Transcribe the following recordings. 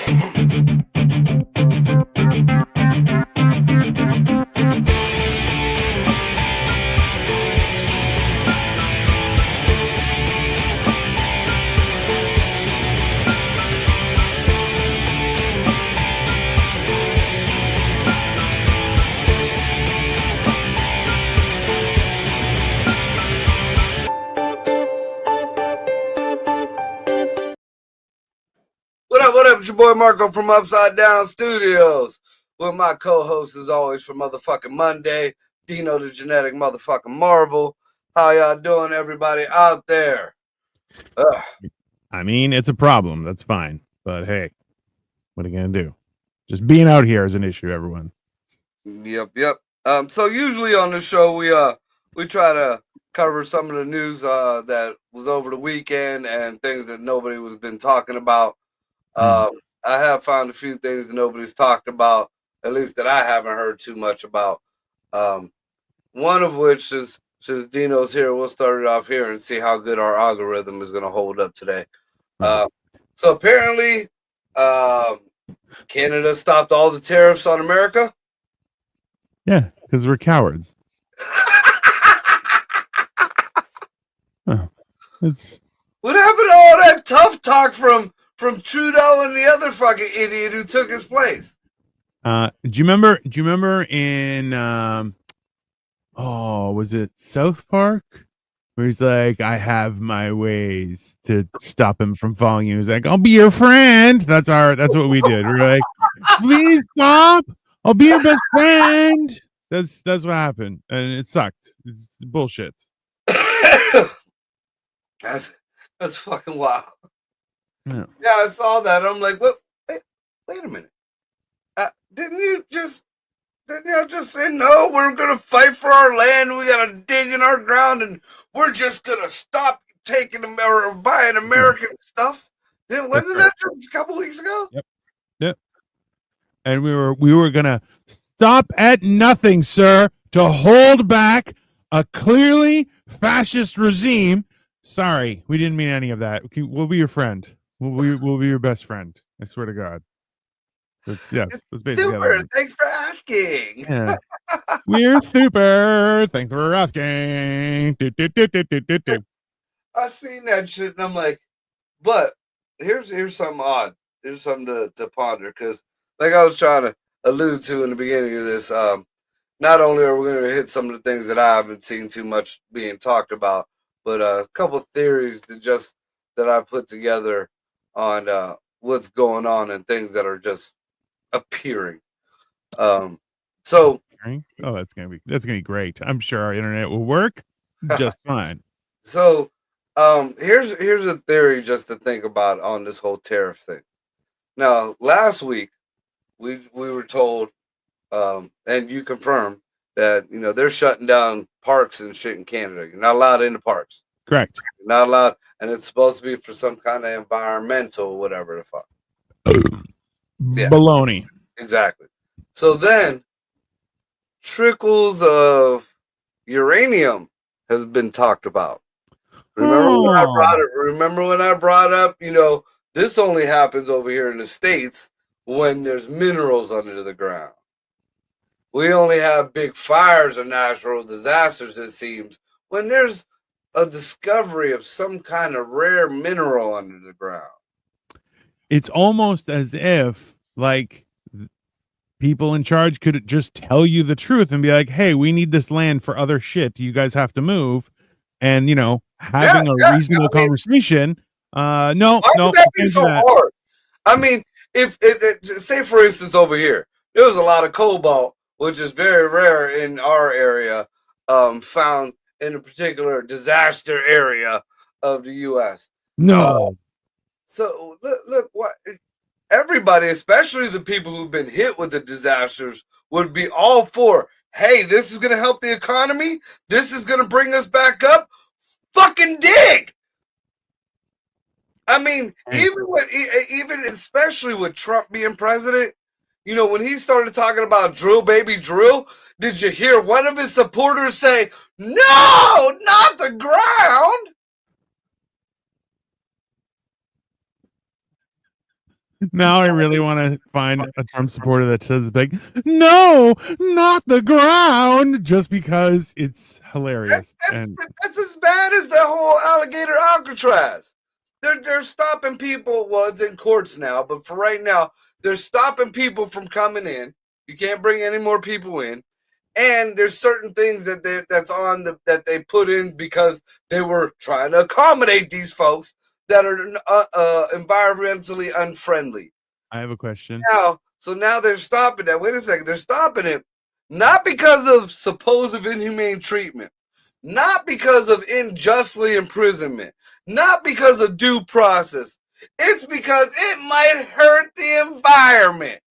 What up? It's your boy Marco from Upside Down Studios. With my co-host, as always, for motherfucking Monday, Dino the Genetic Motherfucking Marvel. How y'all doing, everybody out there? I mean, it's a problem. That's fine. But hey, what are you going to do? Just being out here is an issue, everyone. Yep. So usually on the show, we try to cover some of the news that was over the weekend and things that nobody was been talking about. I have found a few things that nobody's talked about, at least that I haven't heard too much about. One of which is, since Dino's here, we'll start it off here and see how good our algorithm is going to hold up today. So apparently, Canada stopped all the tariffs on America. Yeah, because we're cowards. What happened to all that tough talk from Trudeau and the other fucking idiot who took his place? Do you remember in was it South Park? Where he's like, I have my ways to stop him from following you. He's like, I'll be your friend. That's what we did. We're like, please stop. I'll be your best friend. That's what happened. And it sucked. It's bullshit. That's fucking wild. Yeah, I saw that. I'm like, what? Wait a minute. Didn't you just say, no, we're going to fight for our land. We got to dig in our ground and we're just going to stop taking or buying American stuff? Wasn't that just a couple weeks ago? Yep. And we were going to stop at nothing, sir, to hold back a clearly fascist regime. Sorry, we didn't mean any of that. We'll be your friend. We'll be your best friend. I swear to God. That's basically super. Thanks for asking. Yeah. We're super. Thanks for asking. I seen that shit and I'm like, but here's something odd. Here's something to ponder, because like I was trying to allude to in the beginning of this, not only are we going to hit some of the things that I haven't seen too much being talked about, but a couple of theories that I put together on what's going on and things that are just appearing. So that's gonna be great. I'm sure our internet will work just fine. So here's a theory just to think about on this whole tariff thing. Now, last week we were told, and you confirmed that they're shutting down parks and shit in Canada. You're not allowed in the parks. Correct. You're not allowed, and it's supposed to be for some kind of environmental whatever the fuck. Yeah. Baloney. Exactly. So then trickles of uranium has been talked about. Remember when I brought up, this only happens over here in the States when there's minerals under the ground. We only have big fires or natural disasters, it seems, when there's a discovery of some kind of rare mineral under the ground. It's almost as if, like, people in charge could just tell you the truth and be like, hey, we need this land for other shit. You guys have to move. And, having a reasonable conversation. Why would that be so hard? I mean, if say, for instance, over here, there was a lot of cobalt, which is very rare in our area, found in a particular disaster area of the U.S. No. So look, what everybody, especially the people who've been hit with the disasters, would be all for. Hey, this is going to help the economy. This is going to bring us back up. Fucking dig. I mean, even especially with Trump being president, when he started talking about drill, baby, drill, did you hear one of his supporters say, no, not the ground? Now I really want to find a Trump supporter that says big, no, not the ground, just because it's hilarious. And That's as bad as the whole alligator Alcatraz. They're stopping people. Well, it's in courts now, but for right now, they're stopping people from coming in. You can't bring any more people in, and there's certain things that they put in because they were trying to accommodate these folks that are environmentally unfriendly. I have a question. So now they're stopping that. Wait a second, they're stopping it not because of supposed inhumane treatment, not because of unjustly imprisonment, not because of due process. It's because it might hurt the environment.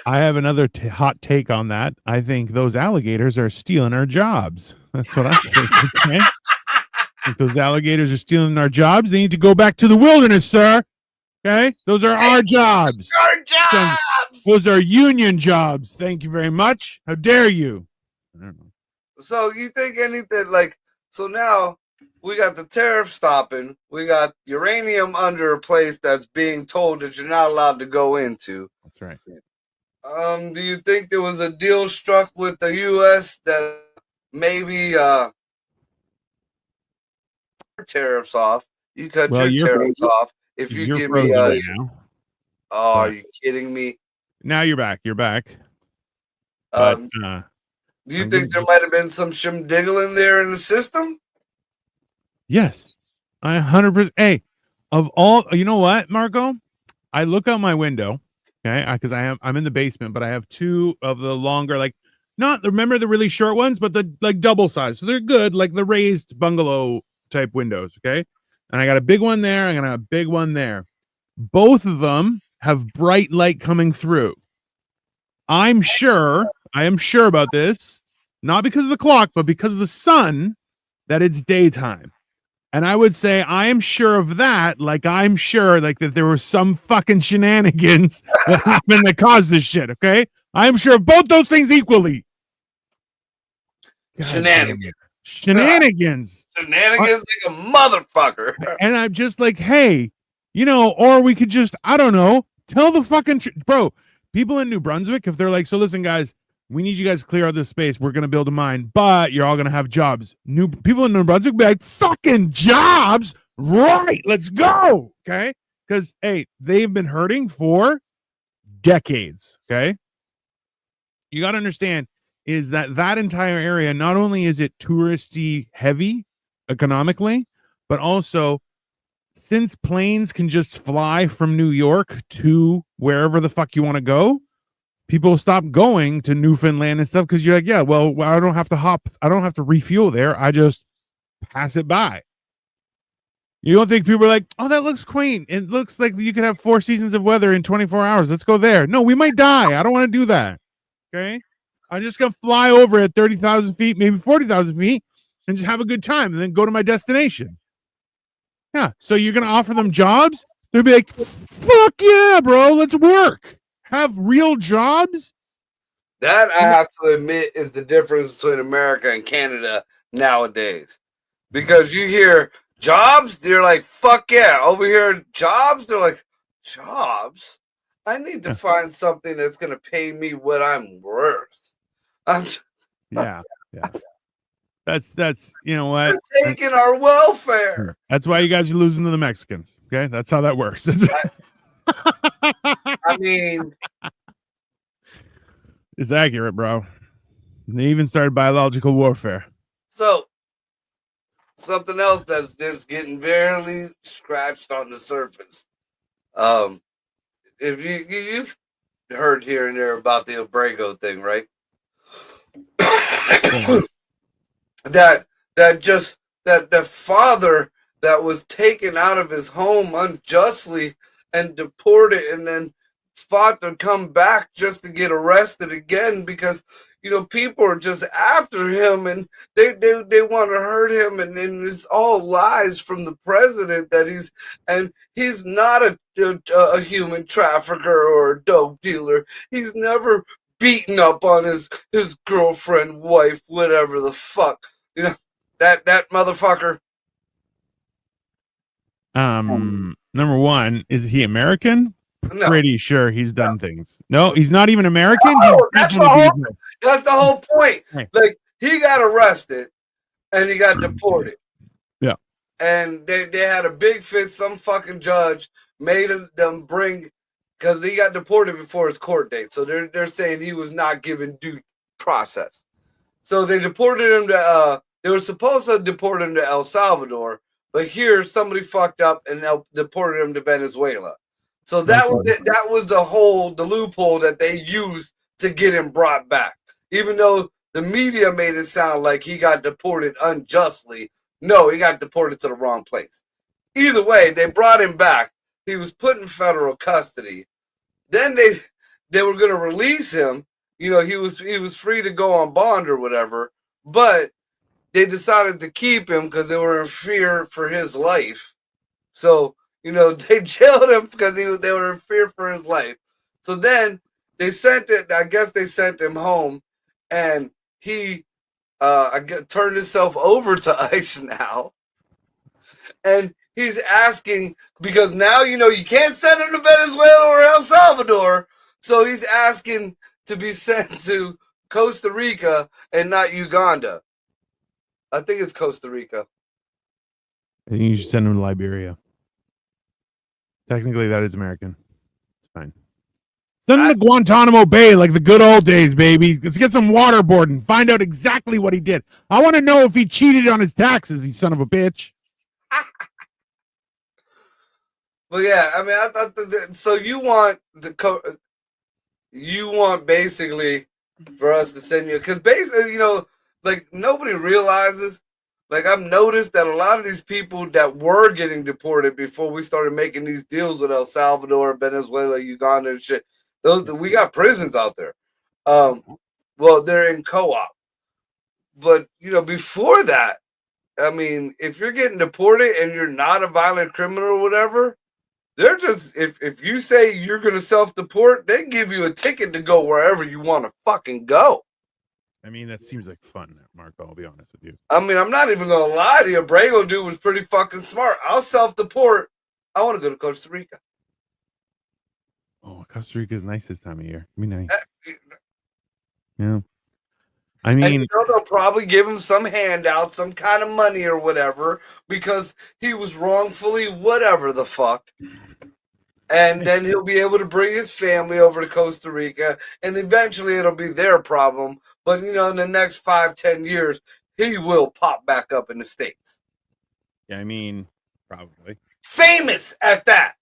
I have another hot take on that. I think those alligators are stealing our jobs. That's what I think. Okay? If those alligators are stealing our jobs, they need to go back to the wilderness, sir. Okay? Those are our jobs. Our jobs. Those are union jobs. Thank you very much. How dare you? I don't know. So you think anything like, so now we got the tariff stopping. We got uranium under a place that's being told that you're not allowed to go into. That's right. Do you think there was a deal struck with the U.S. that maybe tariffs off? You cut your tariffs off if you give me. Right now. Oh, are you kidding me? Now you're back. You're back. But, do you think there might have been some shimdiggling there in the system? Yes, I 100%. Hey, of all, you know what, Marco? I look out my window, okay, because I'm in the basement, but I have two of the longer, like, not remember the really short ones, but the like double size, so they're good, like the raised bungalow type windows, okay. And I got a big one there, I got a big one there. Both of them have bright light coming through. I am sure about this, not because of the clock, but because of the sun, that it's daytime. And I would say I am sure of that, like I'm sure like that there were some fucking shenanigans that happened that caused this shit, okay? I'm sure of both those things equally. God, shenanigans. Shenanigans like a motherfucker. And I'm just like, hey, or we could just, I don't know, tell the fucking bro, people in New Brunswick, if they're like, so listen, guys, we need you guys to clear out this space. We're going to build a mine, but you're all going to have jobs. New people in New Brunswick be like, fucking jobs. Right. Let's go. Okay. Because, hey, they've been hurting for decades. Okay. You got to understand is that entire area, not only is it touristy heavy economically, but also since planes can just fly from New York to wherever the fuck you want to go, people stop going to Newfoundland and stuff because you're like, yeah, well, I don't have to refuel there. I just pass it by. You don't think people are like, oh, that looks quaint. It looks like you could have 4 seasons of weather in 24 hours. Let's go there. No, we might die. I don't want to do that. Okay. I'm just going to fly over at 30,000 feet, maybe 40,000 feet and just have a good time and then go to my destination. Yeah. So you're going to offer them jobs? They'll be like, fuck yeah, bro. Let's work. Have real jobs. That I have to admit is the difference between America and Canada nowadays. Because you hear jobs, they're like, fuck yeah. Over here, jobs, they're like, jobs? I need to find something that's going to pay me what I'm worth. Yeah. That's you know what? They're taking our welfare. That's why you guys are losing to the Mexicans. Okay, that's how that works. I mean, it's accurate, bro. They even started biological warfare. So, something else that's just getting barely scratched on the surface. If you've heard here and there about the Abrego thing, right? that father that was taken out of his home unjustly and deported and then fought to come back just to get arrested again because people are just after him and they want to hurt him and it's all lies from the president that he's not a human trafficker or a dope dealer. He's never beaten up on his girlfriend, wife, whatever the fuck. That motherfucker. Number one, is he American? No. Pretty sure he's done things. No, he's not even American. He's Oh, that's the whole point. Right. Like, he got arrested and he got deported. Yeah. And they had a big fit. Some fucking judge made them bring, because he got deported before his court date. So they're saying he was not given due process. So they deported him to, they were supposed to deport him to El Salvador, but here somebody fucked up and deported him to Venezuela. So that was it. That was the loophole that they used to get him brought back. Even though the media made it sound like he got deported unjustly, no, he got deported to the wrong place. Either way, they brought him back. He was put in federal custody. Then they were going to release him. You know, he was free to go on bond or whatever, but they decided to keep him because they were in fear for his life. So, you know, they jailed him because they were in fear for his life. So then I guess they sent him home, and he turned himself over to ICE now. And he's asking, because now, you know, you can't send him to Venezuela or El Salvador. So he's asking to be sent to Costa Rica and not Uganda. I think it's Costa Rica. I think you should send him to Liberia. Technically, that is American. It's fine. Send him to Guantanamo Bay like the good old days, baby. Let's get some waterboarding. Find out exactly what he did. I want to know if he cheated on his taxes, you son of a bitch. Well, yeah, I mean, I thought so. You want basically for us to send you, because basically, you know, like, nobody realizes. Like, I've noticed that a lot of these people that were getting deported before we started making these deals with El Salvador, Venezuela, Uganda, and shit, we got prisons out there. Well, they're in co-op, but you know, before that, I mean, if you're getting deported and you're not a violent criminal or whatever, they're just, if you say you're going to self-deport, they give you a ticket to go wherever you want to fucking go. I mean, that seems like fun, Marco. I'll be honest with you. I mean, I'm not even going to lie to you. Brago dude was pretty fucking smart. I'll self-deport. I want to go to Costa Rica. Oh, Costa Rica is nice this time of year. It'd be nice. Yeah. I mean, and, you know, they'll probably give him some handout, some kind of money or whatever, because he was wrongfully whatever the fuck. And then he'll be able to bring his family over to Costa Rica, and eventually it'll be their problem. But, you know, in the next 5-10 years, he will pop back up in the States. Yeah, I mean, probably. Famous at that.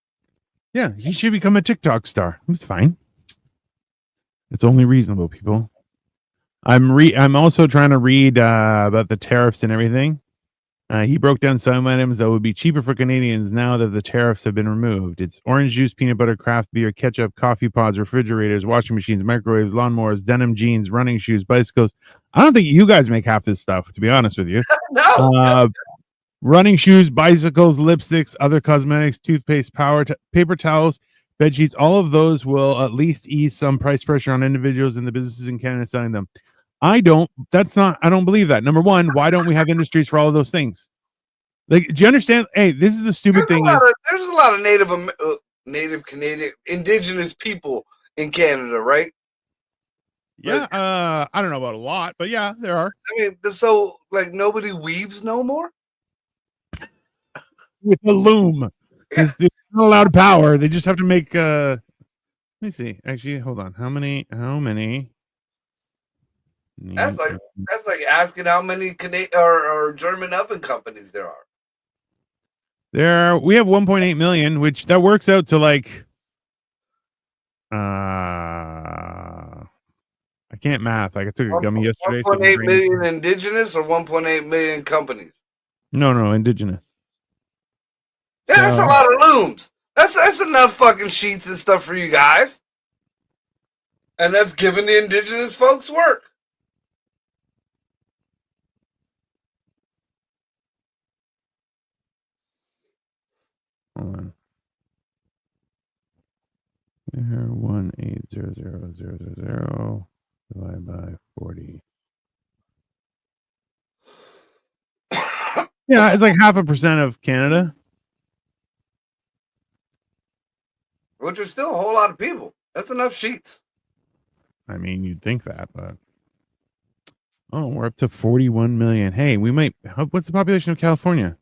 Yeah, he should become a TikTok star. It's fine. It's only reasonable, people. I'm also trying to read about the tariffs and everything. He broke down some items that would be cheaper for Canadians now that the tariffs have been removed. It's orange juice, peanut butter, craft beer, ketchup, coffee pods, refrigerators, washing machines, microwaves, lawnmowers, denim jeans, running shoes, bicycles. I don't think you guys make half this stuff, to be honest with you. No. Running shoes, bicycles, lipsticks, other cosmetics, toothpaste, paper towels, bed sheets. All of those will at least ease some price pressure on individuals and the businesses in Canada selling them. I don't believe that. Number one, why don't we have industries for all of those things? Like, do you understand? Hey, this is the stupid thing. There's a lot of Native Canadian, indigenous people in Canada, right? Yeah, I don't know about a lot, but yeah, there are. I mean, so, like, nobody weaves no more? With a loom. Because they're not allowed power. They just have to make, let me see. Actually, hold on. How many? That's like asking how many Canadian or German oven companies there are. We have 1.8 million, which that works out to like I can't math. Like, I took a gummy yesterday. 1.8 million indigenous or 1.8 million companies? No, indigenous. Yeah, that's a lot of looms. That's enough fucking sheets and stuff for you guys. And that's giving the indigenous folks work. Hold on. 1800000 divided by 40. Yeah, it's like 0.5% of Canada. which are still a whole lot of people. That's enough sheets. I mean, you'd think that, but we're up to 41 million. Hey, we might. What's the population of California?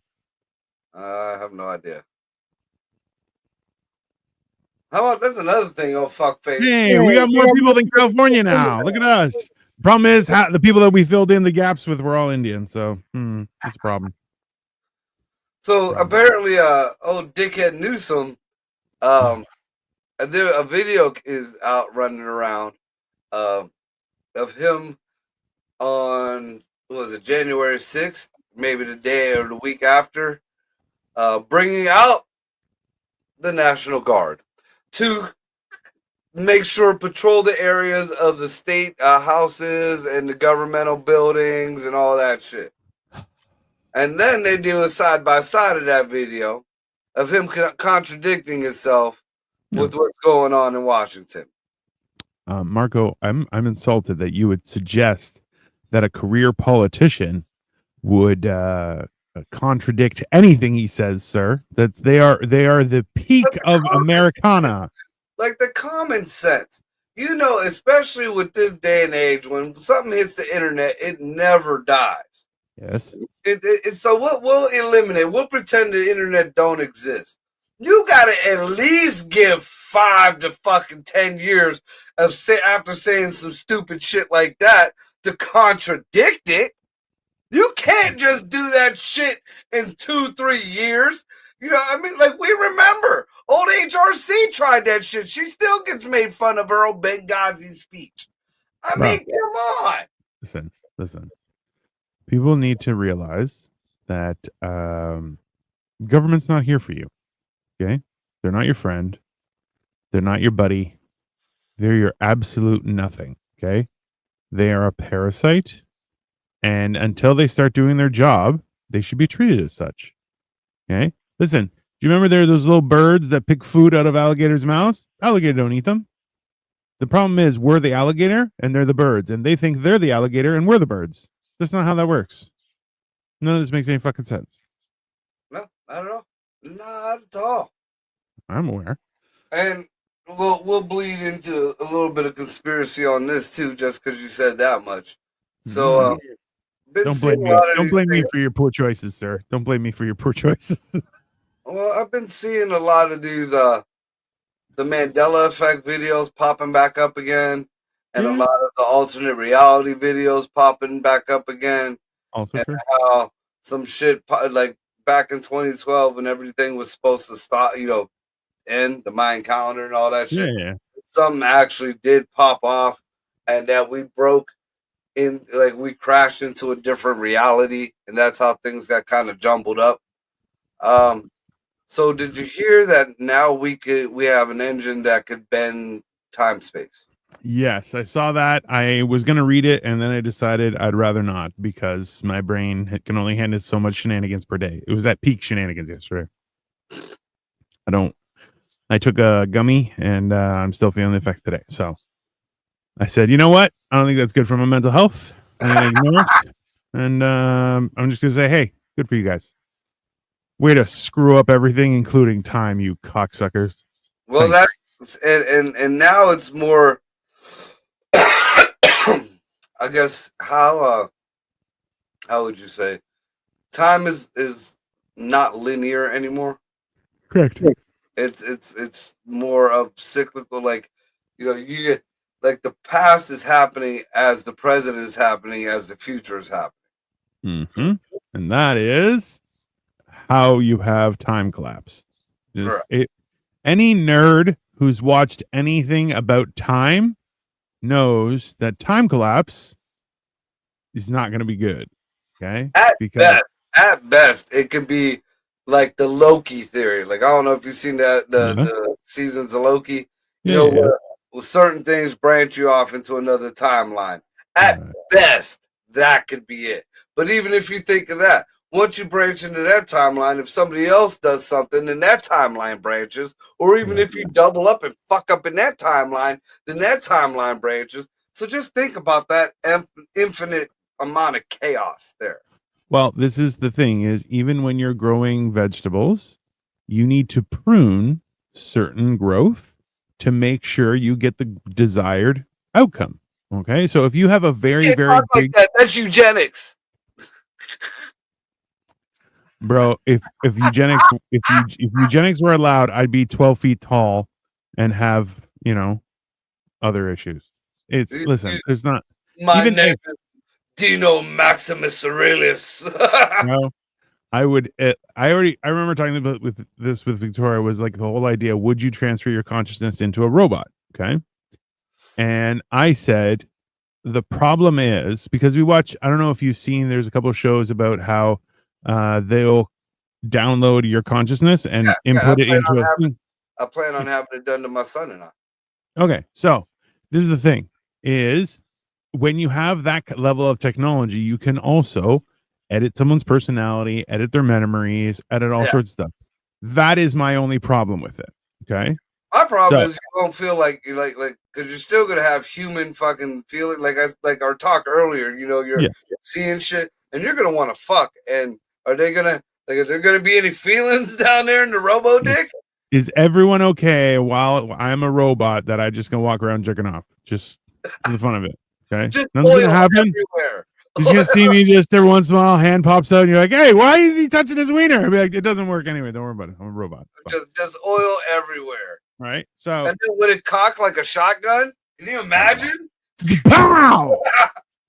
I have no idea. How about that's another thing, oh fuckface. Hey, we got more people than California now. Look at us. Problem is, the people that we filled in the gaps with were all Indian, so it's a problem. So apparently, old dickhead Newsom, a video is out running around, of him on, what was it, January 6th, maybe the day or the week after, bringing out the National Guard to make sure patrol the areas of the state houses and the governmental buildings and all that shit. And then they do a side by side of that video of him contradicting himself with what's going on in Washington. Marco, I'm insulted that you would suggest that a career politician would contradict anything he says, sir. That they are the peak of Americana. Like the common sense. You know, especially with this day and age, when something hits the internet, it never dies. Yes. So we'll eliminate. We'll pretend the internet don't exist. You gotta at least give 5 to fucking 10 years of after saying some stupid shit like that to contradict it. You can't just do that shit in 2-3 years. You know, I mean, like, we remember old HRC tried that shit. She still gets made fun of her old Benghazi speech. I mean, come on. Listen. People need to realize that government's not here for you. Okay? They're not your friend. They're not your buddy. They're your absolute nothing. Okay? They are a parasite. And until they start doing their job, they should be treated as such. Okay? Listen, do you remember there are those little birds that pick food out of alligators' mouths? Alligator don't eat them. The problem is we're the alligator and they're the birds. And they think they're the alligator and we're the birds. That's not how that works. None of this makes any fucking sense. No, not at all. Not at all. I'm aware. And we'll bleed into a little bit of conspiracy on this too, just because you said that much. So don't blame me. Don't blame me for your poor choices, sir. Don't blame me for your poor choices. Well, I've been seeing a lot of these the Mandela effect videos popping back up again, and a lot of the alternate reality videos popping back up again. Also and true. How some shit like back in 2012 when everything was supposed to stop, you know, end the Mayan calendar and all that shit. Yeah. Something actually did pop off, and that we broke in, like we crashed into a different reality, and that's how things got kind of jumbled up. So did you hear that now we have an engine that could bend time space? Yes, I saw that. I was going to read it, and then I decided I'd rather not because my brain can only handle so much shenanigans per day. It was at peak shenanigans yesterday. I took a gummy, and I'm still feeling the effects today. So I said, you know what? I don't think that's good for my mental health. I'm ignore it. And I'm just going to say, hey, good for you guys. Way to screw up everything, including time, you cocksuckers. Well, that's and now it's more. I guess how would you say time is not linear anymore. Correct. It's more of cyclical. Like, you know, you get like the past is happening as the present is happening as the future is happening. Mm-hmm. And that is how you have time collapse. Any nerd who's watched anything about time knows that time collapse is not going to be good. Okay. At best, it could be like the Loki theory. Like, I don't know if you've seen that the seasons of Loki. You know, where certain things branch you off into another timeline. At best, that could be it. But even if you think of that, once you branch into that timeline, if somebody else does something, then that timeline branches. Or even if you double up and fuck up in that timeline, then that timeline branches. So just think about that infinite amount of chaos there. Well, this is the thing: is even when you're growing vegetables, you need to prune certain growth to make sure you get the desired outcome. Okay, so if you have a very, Can't very talk like big that. That's eugenics. bro, if eugenics if eugenics were allowed, I'd be 12 feet tall and have, other issues. It's listen, there's not My even name a is Dino Maximus Aurelius. no. I would. I remember talking about with this with Victoria was like the whole idea. Would you transfer your consciousness into a robot? Okay, and I said the problem is because we watch. I don't know if you've seen. There's a couple of shows about how they'll download your consciousness Yeah, and yeah. input it into a thing. I plan on having it done to my son and I. Okay, so this is the thing: is when you have that level of technology, you can also edit someone's personality, edit their memories, edit all Yeah. sorts of stuff. That is my only problem with it. Okay. My problem So is you don't feel like you like because you're still gonna have human fucking feeling like our talk earlier. You're yeah, seeing shit and you're gonna want to fuck. And are they gonna like? Is there gonna be any feelings down there in the robo dick? is everyone okay while I'm a robot that I just gonna walk around jerking off just for the fun of it? Okay, Just nothing's oil gonna happen. everywhere. You're gonna see me just every once in a while, hand pops out, and you're like, "Hey, why is he touching his wiener?" I'll be like, "It doesn't work anyway. Don't worry about it. I'm a robot." Just oil everywhere. Right. So And then would it cock like a shotgun? Can you imagine? pow!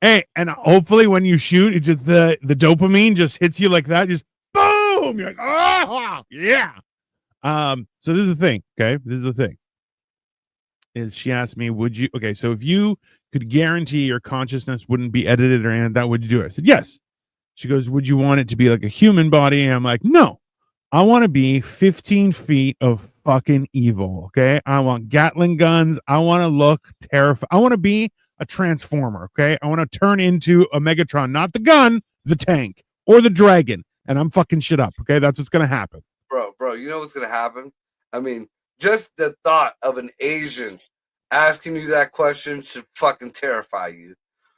Hey, and hopefully when you shoot, it just the dopamine just hits you like that, just boom. You're like, oh yeah. So this is the thing. Okay, this is the thing. Is she asked me, would you? Okay, so if you could guarantee your consciousness wouldn't be edited or anything like that, would you do it? I said yes. She goes, would you want it to be like a human body? And I'm like, no. I want to be 15 feet of fucking evil. Okay, I want Gatling guns. I want to look terrified. I want to be a transformer. Okay, I want to turn into a Megatron, not the gun, the tank or the dragon, and I'm fucking shit up. Okay, that's what's gonna happen. Bro, you know what's gonna happen? I mean, just the thought of an Asian asking you that question should fucking terrify you.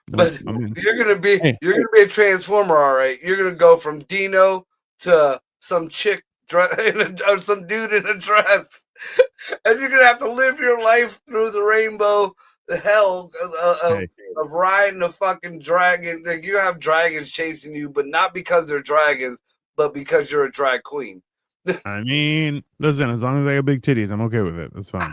No, But I mean, you're gonna be hey, a transformer, all right. You're gonna go from Dino to some chick or some dude in a dress, and you're gonna have to live your life through the rainbow, the hell hey, of riding a fucking dragon. Like you have dragons chasing you, but not because they're dragons, but because you're a drag queen. I mean, listen, as long as I got big titties, I'm okay with it. That's fine.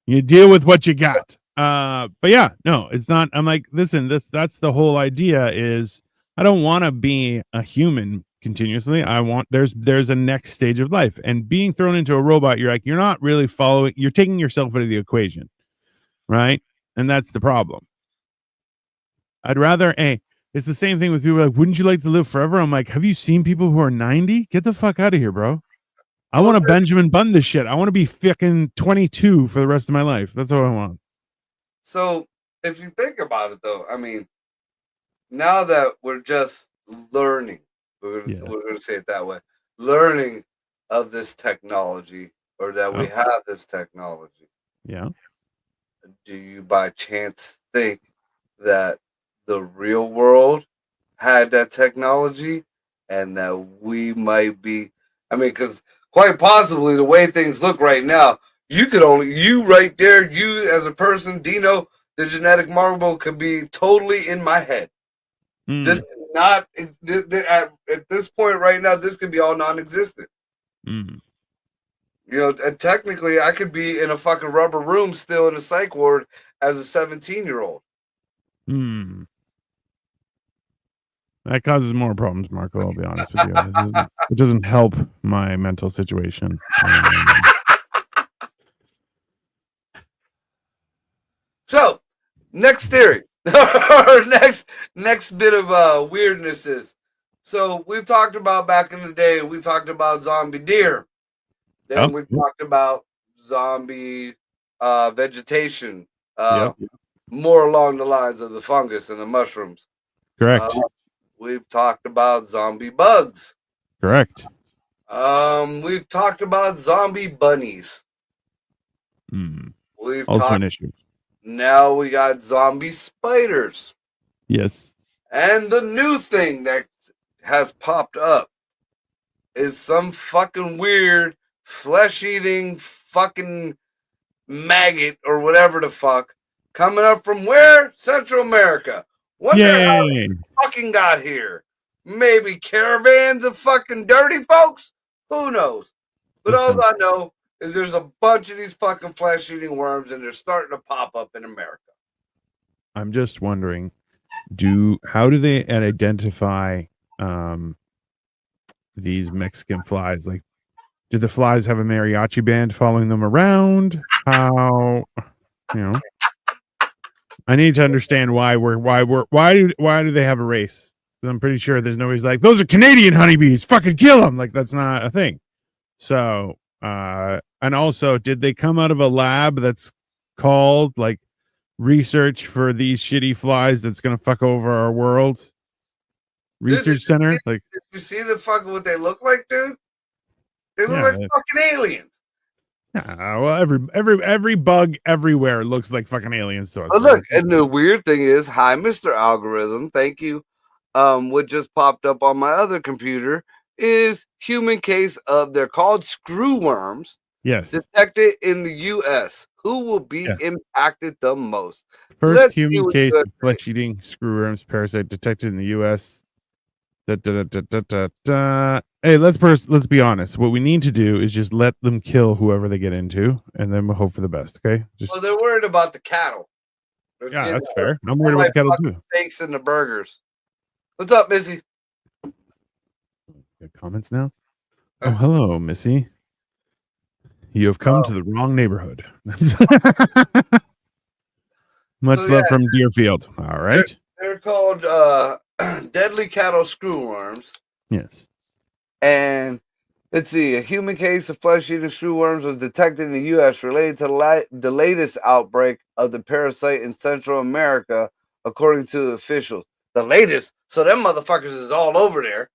You deal with what you got. But yeah, no, it's not. I'm like, listen, that's the whole idea is I don't want to be a human continuously. I want there's a next stage of life. And being thrown into a robot, you're like, you're not really following, you're taking yourself out of the equation. Right. And that's the problem. I'd rather, hey, it's the same thing with people like, wouldn't you like to live forever? I'm like, have you seen people who are 90? Get the fuck out of here, bro. I want to Benjamin Button this shit. I want to be fucking 22 for the rest of my life. That's what I want. So if you think about it, though, I mean, now that we're just learning, we're going to say it that way, learning of this technology, or that we have this technology. Yeah. Do you by chance think that the real world had that technology and that we might be? I mean, because quite possibly the way things look right now, you right there, you as a person, Dino, the genetic marble could be totally in my head. This is not at this point right now. This could be all non-existent. And technically, I could be in a fucking rubber room still in a psych ward as a 17-year-old. That causes more problems, Marco. I'll be honest with you. It doesn't help my mental situation. So, next theory, or next bit of weirdness is. So we've talked about back in the day. We talked about zombie deer. Then we talked about zombie vegetation. More along the lines of the fungus and the mushrooms. Correct. We've talked about zombie bugs. Correct. We've talked about zombie bunnies. We've talked. Issues. Now we got zombie spiders. Yes. And the new thing that has popped up is some fucking weird flesh-eating fucking maggot or whatever the fuck coming up from where? Central America. Wonder how Yay! they fucking got here. Maybe caravans of fucking dirty folks? Who knows? But all Listen. I know is there's a bunch of these fucking flesh-eating worms and they're starting to pop up in America. I'm just wondering, how do they identify these Mexican flies? Like, do the flies have a mariachi band following them around? How, you know? I need to understand why do they have a race? 'Cause I'm pretty sure there's nobody's like, those are Canadian honeybees, fucking kill them. Like, that's not a thing. So, and also, did they come out of a lab that's called like research for these shitty flies that's gonna fuck over our world? Research center? Like, Did you see the fucking what they look like, dude? They look yeah, like fucking aliens. well, every bug everywhere looks like fucking aliens to us. Oh, look, and the weird thing is, hi, Mr. Algorithm, thank you. What just popped up on my other computer is human case of they're called screw worms. Yes. Detected in the U.S. Who will be impacted the most? First human case of flesh-eating screwworms parasite detected in the U.S. Hey, let's be honest. What we need to do is just let them kill whoever they get into, and then we'll hope for the best. Okay? Well, they're worried about the cattle. Yeah, that's fair. I'm worried about the cattle too. Steaks and the burgers. What's up, Missy? Comments now? Oh, hello, Missy. You have come to the wrong neighborhood. Much love from Deerfield. All right. They're called deadly cattle screwworms. Yes. And let's see, a human case of flesh-eating screwworms was detected in the U.S. related to the latest outbreak of the parasite in Central America, according to officials. The latest, so them motherfuckers is all over there.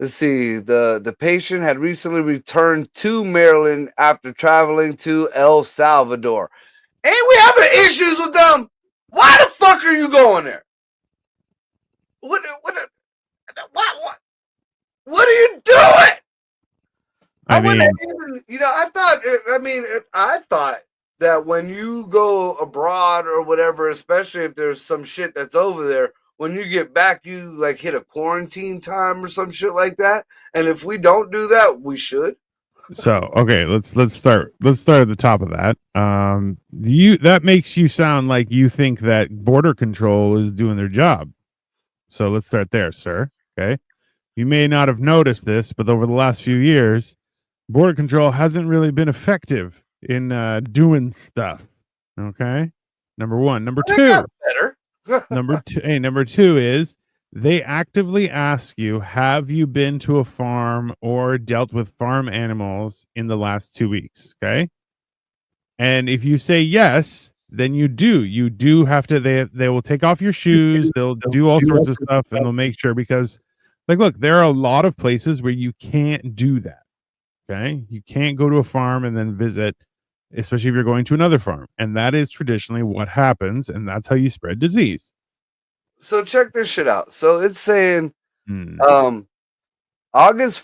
Let's see, the patient had recently returned to Maryland after traveling to El Salvador. Ain't we having issues with them? Why the fuck are you going there? What are you doing? I thought that when you go abroad or whatever, especially if there's some shit that's over there, when you get back, you like hit a quarantine time or some shit like that. And if we don't do that, we should. So okay, let's start at the top of that. That makes you sound like you think that border control is doing their job. So let's start there, sir. Okay. You may not have noticed this, but over the last few years, border control hasn't really been effective in doing stuff. Okay. Number one. Number two. Better. Number two is they actively ask you, have you been to a farm or dealt with farm animals in the last 2 weeks? Okay. And if you say yes, then you do have to, they will take off your shoes. They'll do all sorts of stuff and they'll make sure, because like, look, there are a lot of places where you can't do that. Okay. You can't go to a farm and then visit, especially if you're going to another farm. And that is traditionally what happens. And that's how you spread disease. So check this shit out. So it's saying, August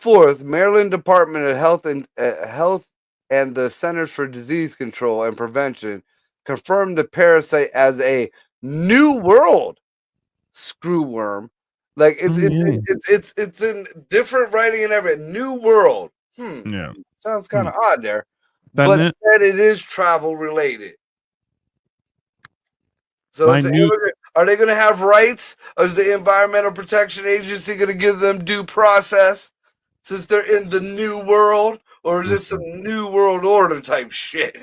4th, Maryland Department of Health and the Centers for Disease Control and Prevention confirmed the parasite as a New World screwworm. Like it's in different writing and everything. New World. Yeah. Sounds kind of odd there. Doesn't but that it is travel related. So are they going to have rights? Or is the Environmental Protection Agency going to give them due process since they're in the new world? Or is this some new world order type shit?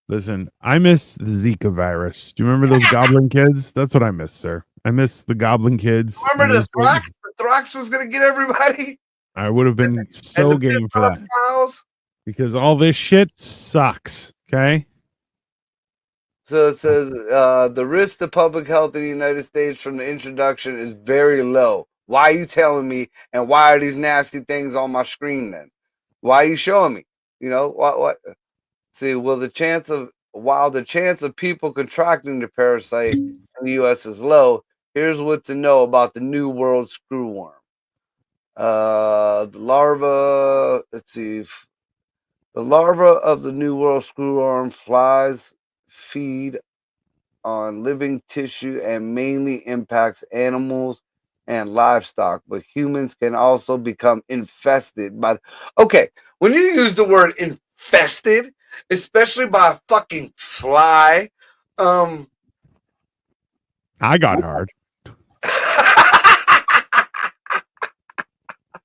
Listen, I miss the Zika virus. Do you remember those goblin kids? That's what I miss, sir. I miss the goblin kids. Remember the Thrax? The Thrax was going to get everybody? I would have been so game for that. Cows? Because all this shit sucks, okay? So it says the risk to public health in the United States from the introduction is very low. Why are you telling me? And why are these nasty things on my screen then? Why are you showing me? You know, what? See, while the chance of people contracting the parasite in the U.S. is low, here's what to know about the New World screwworm. The larva. Let's see. The larvae of the New World screwworm flies feed on living tissue and mainly impacts animals and livestock, but humans can also become infested by. Okay, when you use the word infested, especially by a fucking fly, I got hard.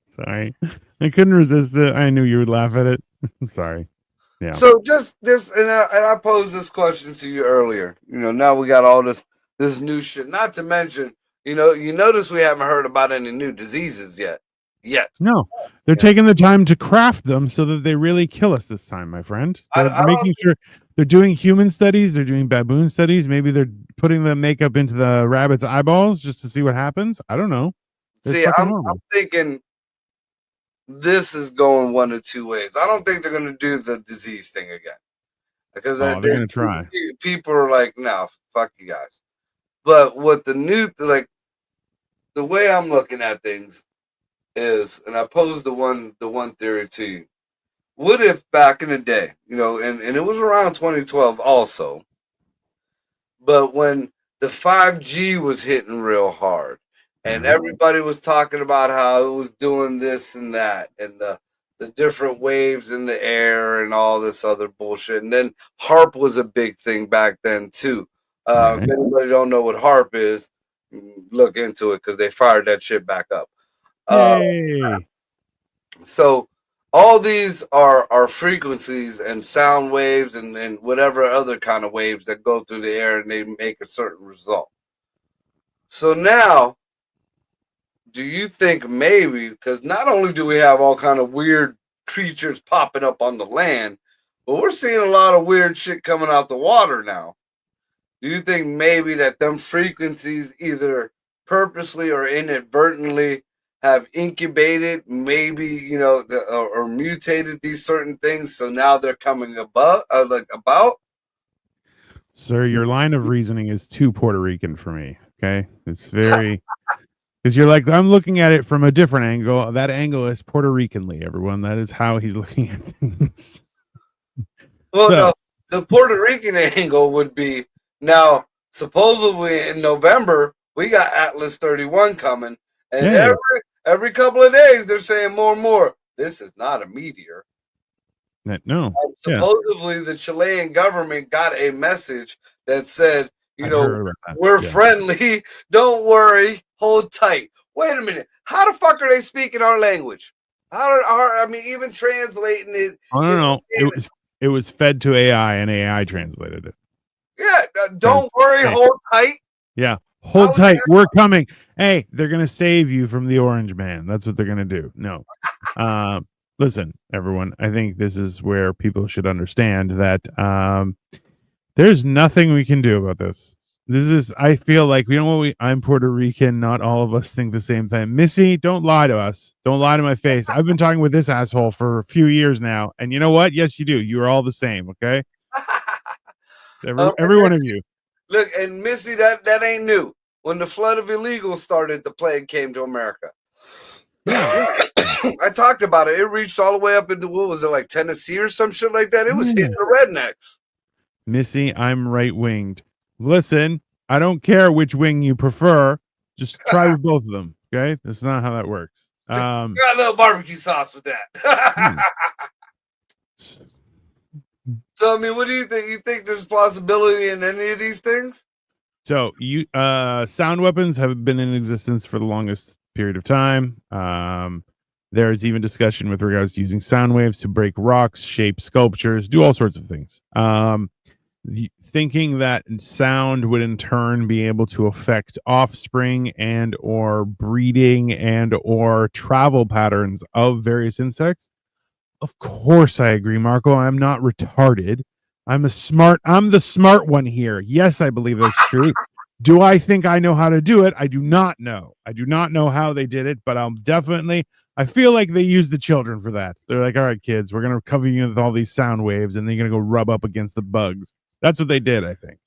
Sorry. I couldn't resist it. I knew you would laugh at it. I'm sorry. Yeah. So just this, and I posed this question to you earlier. Now we got all this new shit. Not to mention, you notice we haven't heard about any new diseases yet. No, they're taking the time to craft them so that they really kill us this time, my friend. They're making sure they're doing human studies. They're doing baboon studies. Maybe they're putting the makeup into the rabbit's eyeballs just to see what happens. I don't know. See, I'm thinking this is going one of two ways. I don't think they're going to do the disease thing again because they're going to try. People are like, no, fuck you guys. But what the the way I'm looking at things is, and I posed the one theory to you. What if back in the day, and it was around 2012 also, but when the 5G was hitting real hard, and everybody was talking about how it was doing this and that, and the different waves in the air and all this other bullshit. And then HARP was a big thing back then too. If anybody don't know what HARP is, look into it because they fired that shit back up. So all these are frequencies and sound waves and whatever other kind of waves that go through the air and they make a certain result. So now, do you think maybe, because not only do we have all kind of weird creatures popping up on the land, but we're seeing a lot of weird shit coming out the water now. Do you think maybe that them frequencies either purposely or inadvertently have incubated, maybe, or mutated these certain things, so now they're coming about? Sir, your line of reasoning is too Puerto Rican for me. Okay, it's very because you're like, I'm looking at it from a different angle. That angle is Puerto Ricanly, everyone. That is how he's looking at things. Well, no, the Puerto Rican angle would be now supposedly in November we got Atlas 31 coming, and every couple of days they're saying more and more. This is not a meteor. No. Supposedly the Chilean government got a message that said, we're friendly. Don't worry. Hold tight. Wait a minute. How the fuck are they speaking our language? Even translating it. I don't know. It was fed to AI and AI translated it. Yeah. Don't worry. Hold tight. Yeah. Hold tight. We're coming. Hey, they're going to save you from the Orange Man. That's what they're going to do. No. Listen, everyone, I think this is where people should understand that there's nothing we can do about this. I feel like, I'm Puerto Rican. Not all of us think the same thing. Missy, don't lie to us. Don't lie to my face. I've been talking with this asshole for a few years now. And you know what? Yes, you do. You are all the same. Okay. Every one of you. Look, and Missy, that ain't new. When the flood of illegals started, the plague came to America. I talked about it. It reached all the way up into, what was it, like Tennessee or some shit like that? It was hitting the rednecks. Missy, I'm right-winged. Listen, I don't care which wing you prefer. Just try with both of them, okay? That's not how that works. Got a little barbecue sauce with that. So, what do you think? You think there's plausibility in any of these things? So, sound weapons have been in existence for the longest period of time. There's even discussion with regards to using sound waves to break rocks, shape sculptures, do all sorts of things. Thinking that sound would in turn be able to affect offspring and or breeding and or travel patterns of various insects. Of course I agree, Marco. I'm not retarded. I'm the smart one here. Yes, I believe that's true. Do I think I know how to do it? I do not know. I do not know how they did it, but I feel like they used the children for that. They're like, all right, kids, we're going to cover you with all these sound waves and then you're going to go rub up against the bugs. That's what they did, I think.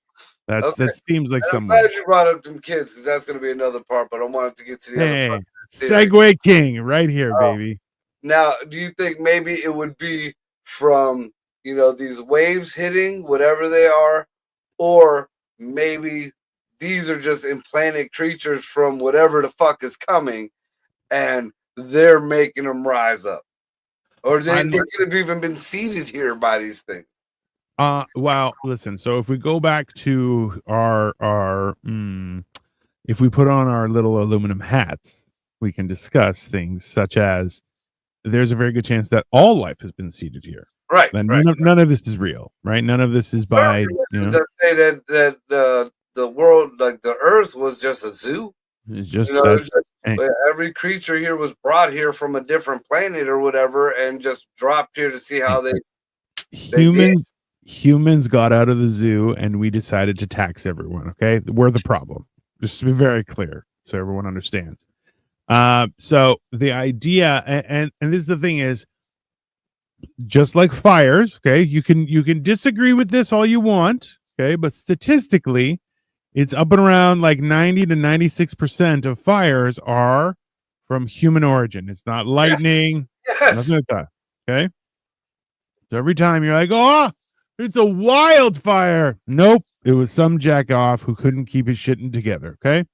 That seems like And I'm someone. glad you brought up them kids because that's going to be another part. But I wanted to get to the other part. Hey, Segway King, right here, Oh, baby. now, do you think maybe it would be from these waves hitting whatever they are, or maybe these are just implanted creatures from whatever the fuck is coming, and they're making them rise up, or they could have even been seeded here by these things. Well, listen. So if we go back to our if we put on our little aluminum hats, we can discuss things such as there's a very good chance that all life has been seeded here. Right, And right. none of this is real, right? None of this is by That say that the world, like the Earth, was just a zoo. It's just every creature here was brought here from a different planet or whatever, and just dropped here to see how they humans got out of the zoo and we decided to tax everyone. Okay, we're the problem. Just to be very clear, so everyone understands. So the idea, and this is the thing is, just like fires, okay, you can disagree with this all you want, okay, but statistically, it's up and around like 90 to 96% of fires are from human origin. It's not lightning, nothing like that. Okay. So every time you're like, oh, it's a wildfire. Nope. It was some jack off who couldn't keep his shit together. Okay.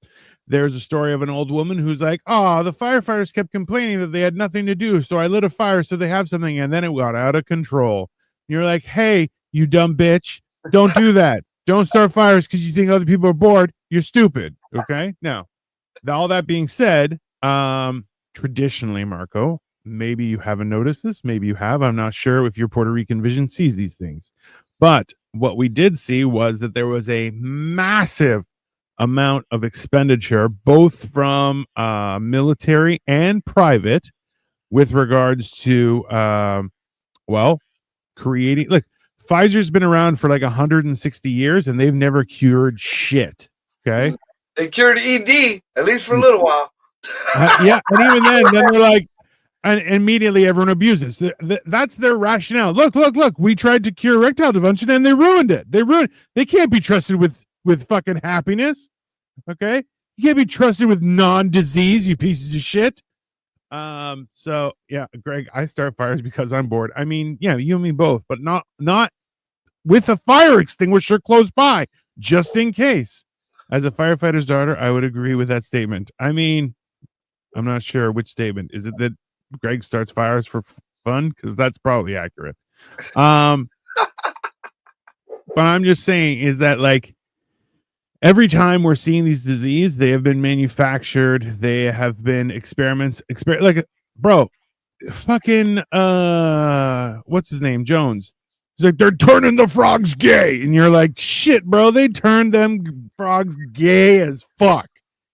There's a story of an old woman who's like, oh, the firefighters kept complaining that they had nothing to do. So I lit a fire so they have something. And then it got out of control. And you're like, hey, you dumb bitch. Don't do that. Don't start fires because you think other people are bored. You're stupid. Okay. Now, all that being said, traditionally, Marco, maybe you haven't noticed this. Maybe you have. I'm not sure if your Puerto Rican vision sees these things. But what we did see was that there was a massive amount of expenditure, both from military and private, with regards to, creating. Look, Pfizer's been around for like 160 years and they've never cured shit. Okay. They cured ED, at least for a little while. Yeah. And even then they're like, and immediately everyone abuses. That's their rationale. Look. We tried to cure erectile dysfunction and they ruined it. They can't be trusted with fucking happiness. Okay. You can't be trusted with non-disease, you pieces of shit. So yeah, Greg, I start fires because I'm bored. I mean, yeah, you and me both, but not with a fire extinguisher close by, just in case. As a firefighter's daughter, I would agree with that statement. I mean, I'm not sure which statement. Is it that Greg starts fires for fun? Because that's probably accurate. But I'm just saying is that like every time we're seeing these diseases, they have been manufactured. They have been experiments. Like, bro, fucking what's his name? Jones. He's like, they're turning the frogs gay, and you're like, shit, bro. They turned them frogs gay as fuck,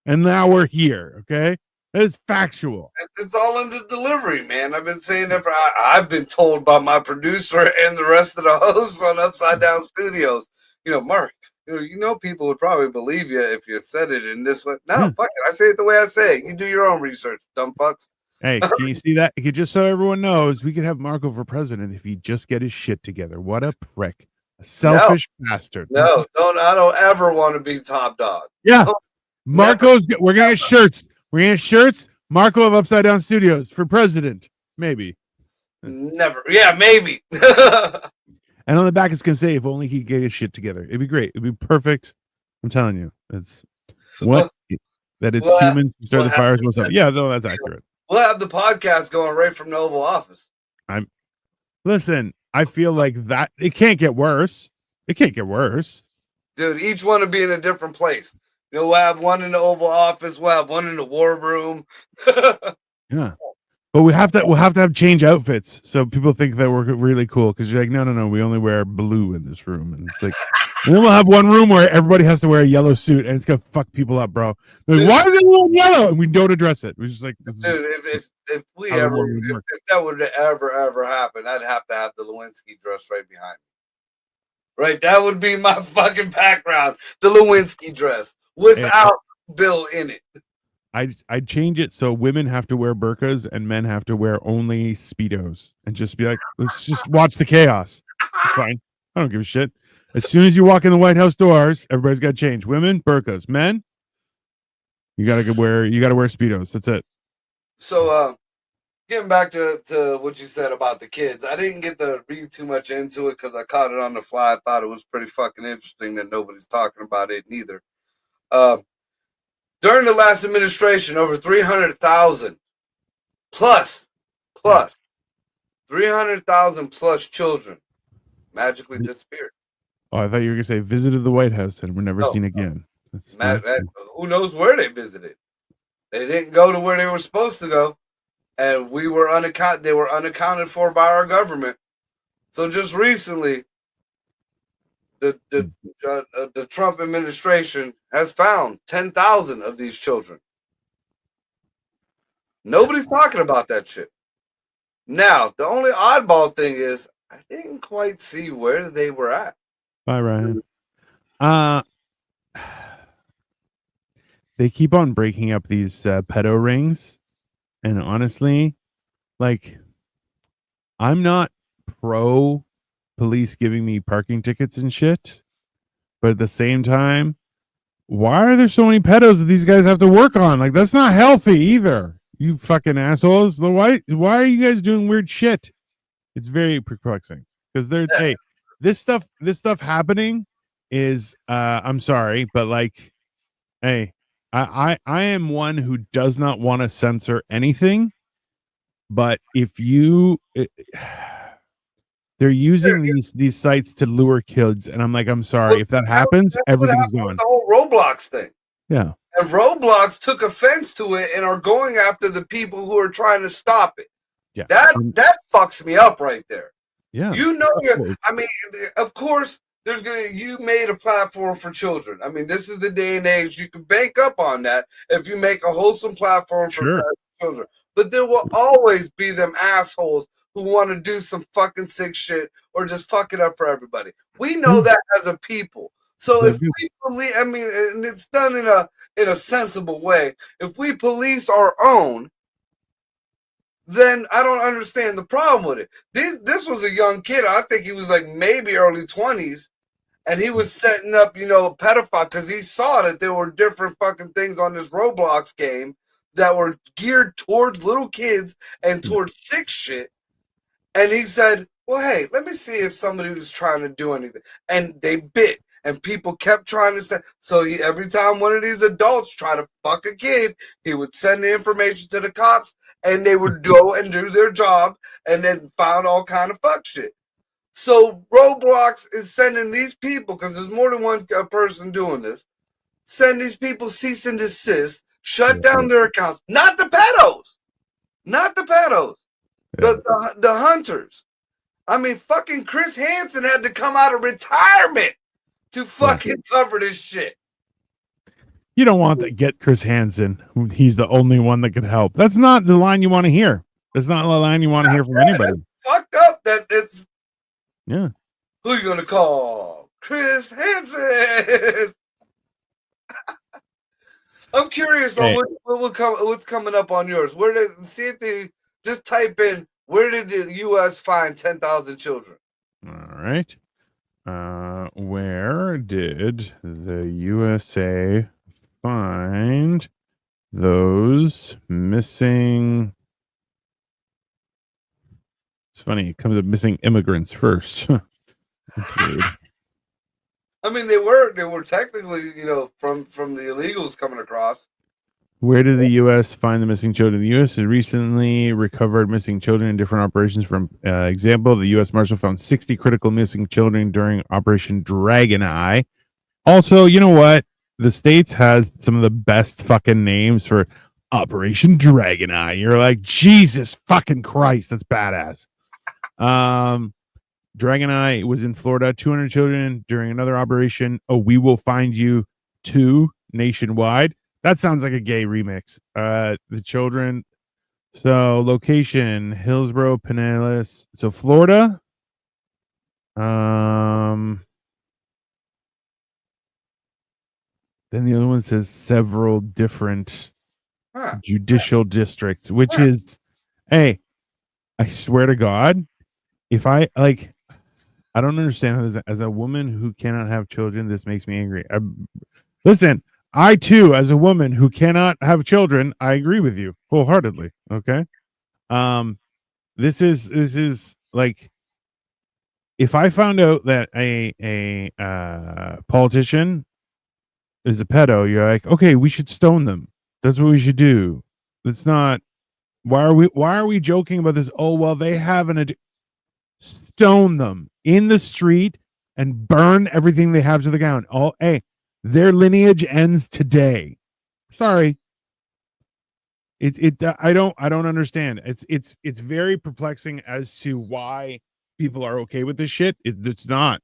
and now we're here. Okay, that is factual. It's all in the delivery, man. I've been saying that I've been told by my producer and the rest of the hosts on Upside Down Studios. Mark. People would probably believe you if you said it in this way. No, fuck it. I say it the way I say it. You do your own research, dumb fucks. Hey, can you see that? Just so everyone knows, we could have Marco for president if he just get his shit together. What a prick. A selfish bastard. No, I don't ever want to be top dog. Yeah. We're going to get shirts. We're going to get shirts. Marco of Upside Down Studios for president. Maybe. Never. Yeah, maybe. And on the back, it's going to say, if only he could get his shit together. It'd be great. It'd be perfect. I'm telling you. It's humans who start the fires. Yeah, no, that's accurate. We'll have the podcast going right from the Oval Office. Listen, I feel like that it can't get worse. It can't get worse. Dude, each one will be in a different place. We'll have one in the Oval Office. We'll have one in the War Room. Yeah. But we'll have to have change outfits so people think that we're really cool because you're like, no, we only wear blue in this room. And it's like, and then we'll have one room where everybody has to wear a yellow suit and it's going to fuck people up, bro. Like, why is it all yellow? And we don't address it. We're just like, dude, if that would ever happen, I'd have to have the Lewinsky dress right behind me. Right? That would be my fucking background. The Lewinsky dress without Bill in it. I'd change it so women have to wear burqas and men have to wear only Speedos and just be like, let's just watch the chaos. It's fine. I don't give a shit. As soon as you walk in the White House doors, everybody's got to change. Women, burqas. Men, you gotta wear speedos. That's it. So, getting back to what you said about the kids, I didn't get to read too much into it because I caught it on the fly. I thought it was pretty fucking interesting that nobody's talking about it neither. Um, During the last administration, over 300,000 plus, Yeah. 300,000 plus children magically disappeared. Oh, I thought you were gonna say visited the White House and were never No, seen again. That's who knows where they visited? They didn't go to where they were supposed to go, and we were unaccounted. They were unaccounted for by our government. So just recently, the Trump administration has found 10,000 of these children. Nobody's talking about that shit. Now, the only oddball thing is I didn't quite see where they were at. Bye, Ryan. They keep on breaking up these pedo rings, and honestly, like, I'm not pro police giving me parking tickets and shit, but at the same time, why are there so many pedos that these guys have to work on? Like, that's not healthy either. You fucking assholes. Why are you guys doing weird shit? It's very perplexing because there's hey, this stuff happening is I'm sorry, but like, hey, I am one who does not want to censor anything, but if you they're using these sites to lure kids, and I'm like, I'm sorry, if that happens, everything's gone. The whole Roblox thing. Yeah. And Roblox took offense to it and are going after the people who are trying to stop it. Yeah. That fucks me up right there. Yeah. You know, I mean, of course, you made a platform for children. I mean, this is the day and age you can bank up on that if you make a wholesome platform for children. But there will always be them assholes who want to do some fucking sick shit or just fuck it up for everybody. We know that as a people. So if we believe, I mean, and it's done in a sensible way. If we police our own, then I don't understand the problem with it. This was a young kid. I think he was like maybe early 20s, and he was setting up, you know, a pedophile because he saw that there were different fucking things on this Roblox game that were geared towards little kids and towards sick shit. And he said, well, hey, let me see if somebody was trying to do anything. And they bit. And people kept trying to say, so every time one of these adults tried to fuck a kid, he would send the information to the cops, and they would go and do their job, and then found all kind of fuck shit. So Roblox is sending these people, because there's more than one person doing this, send these people cease and desist, shut down their accounts. Not the pedos. Not the pedos. The hunters. I mean, fucking Chris Hansen had to come out of retirement to fucking cover this shit. You don't want to get Chris Hansen. He's the only one that can help. That's not the line you want to hear. That's not the line you want to hear from anybody. Fucked up that it's. Yeah. Who are you going to call? Chris Hansen. I'm curious on what's coming up on yours. See if they just type in, where did the U.S. find 10,000 children? All right. Where did the USA find those missing? It's funny. It comes up missing immigrants first. I mean, they were technically, you know, from the illegals coming across. Where did the U.S. find the missing children? The U.S. has recently recovered missing children in different operations. For example, the U.S. Marshal found 60 critical missing children during Operation Dragon Eye. Also, you know what? The States has some of the best fucking names for Operation Dragon Eye. You're like, Jesus fucking Christ, that's badass. Dragon Eye was in Florida. 200 children during another operation. Oh, we will find you 2 nationwide. That sounds like a gay remix. The children. So location, Hillsborough, Pinellas. So Florida. Then the other one says several different judicial districts, which is, hey, I swear to God, if I like, I don't understand as a woman who cannot have children. This makes me angry. Listen, I too, as a woman who cannot have children, I agree with you wholeheartedly. Okay. Um, this is like if I found out that a politician is a pedo, you're like, okay, we should stone them. That's what we should do. It's not. Why are we joking about this? Oh well, they have stone them in the street and burn everything they have to the ground. Oh, hey, their lineage ends today. Sorry, I don't understand. It's very perplexing as to why people are okay with this shit. It's not.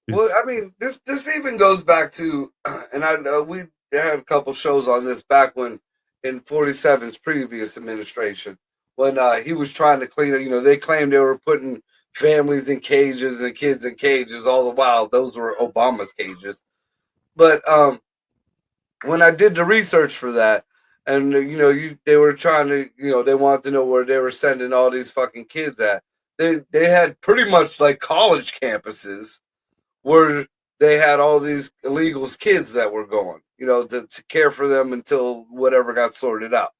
Well, It's I mean, this even goes back to, and I know we had a couple shows on this back when in 47's previous administration when he was trying to clean it. You know, they claimed they were putting families in cages and kids in cages. All the while, those were Obama's cages. But when I did the research for that, and they were trying to, they wanted to know where they were sending all these fucking kids at. They had pretty much like college campuses where they had all these illegals kids that were going, to care for them until whatever got sorted out.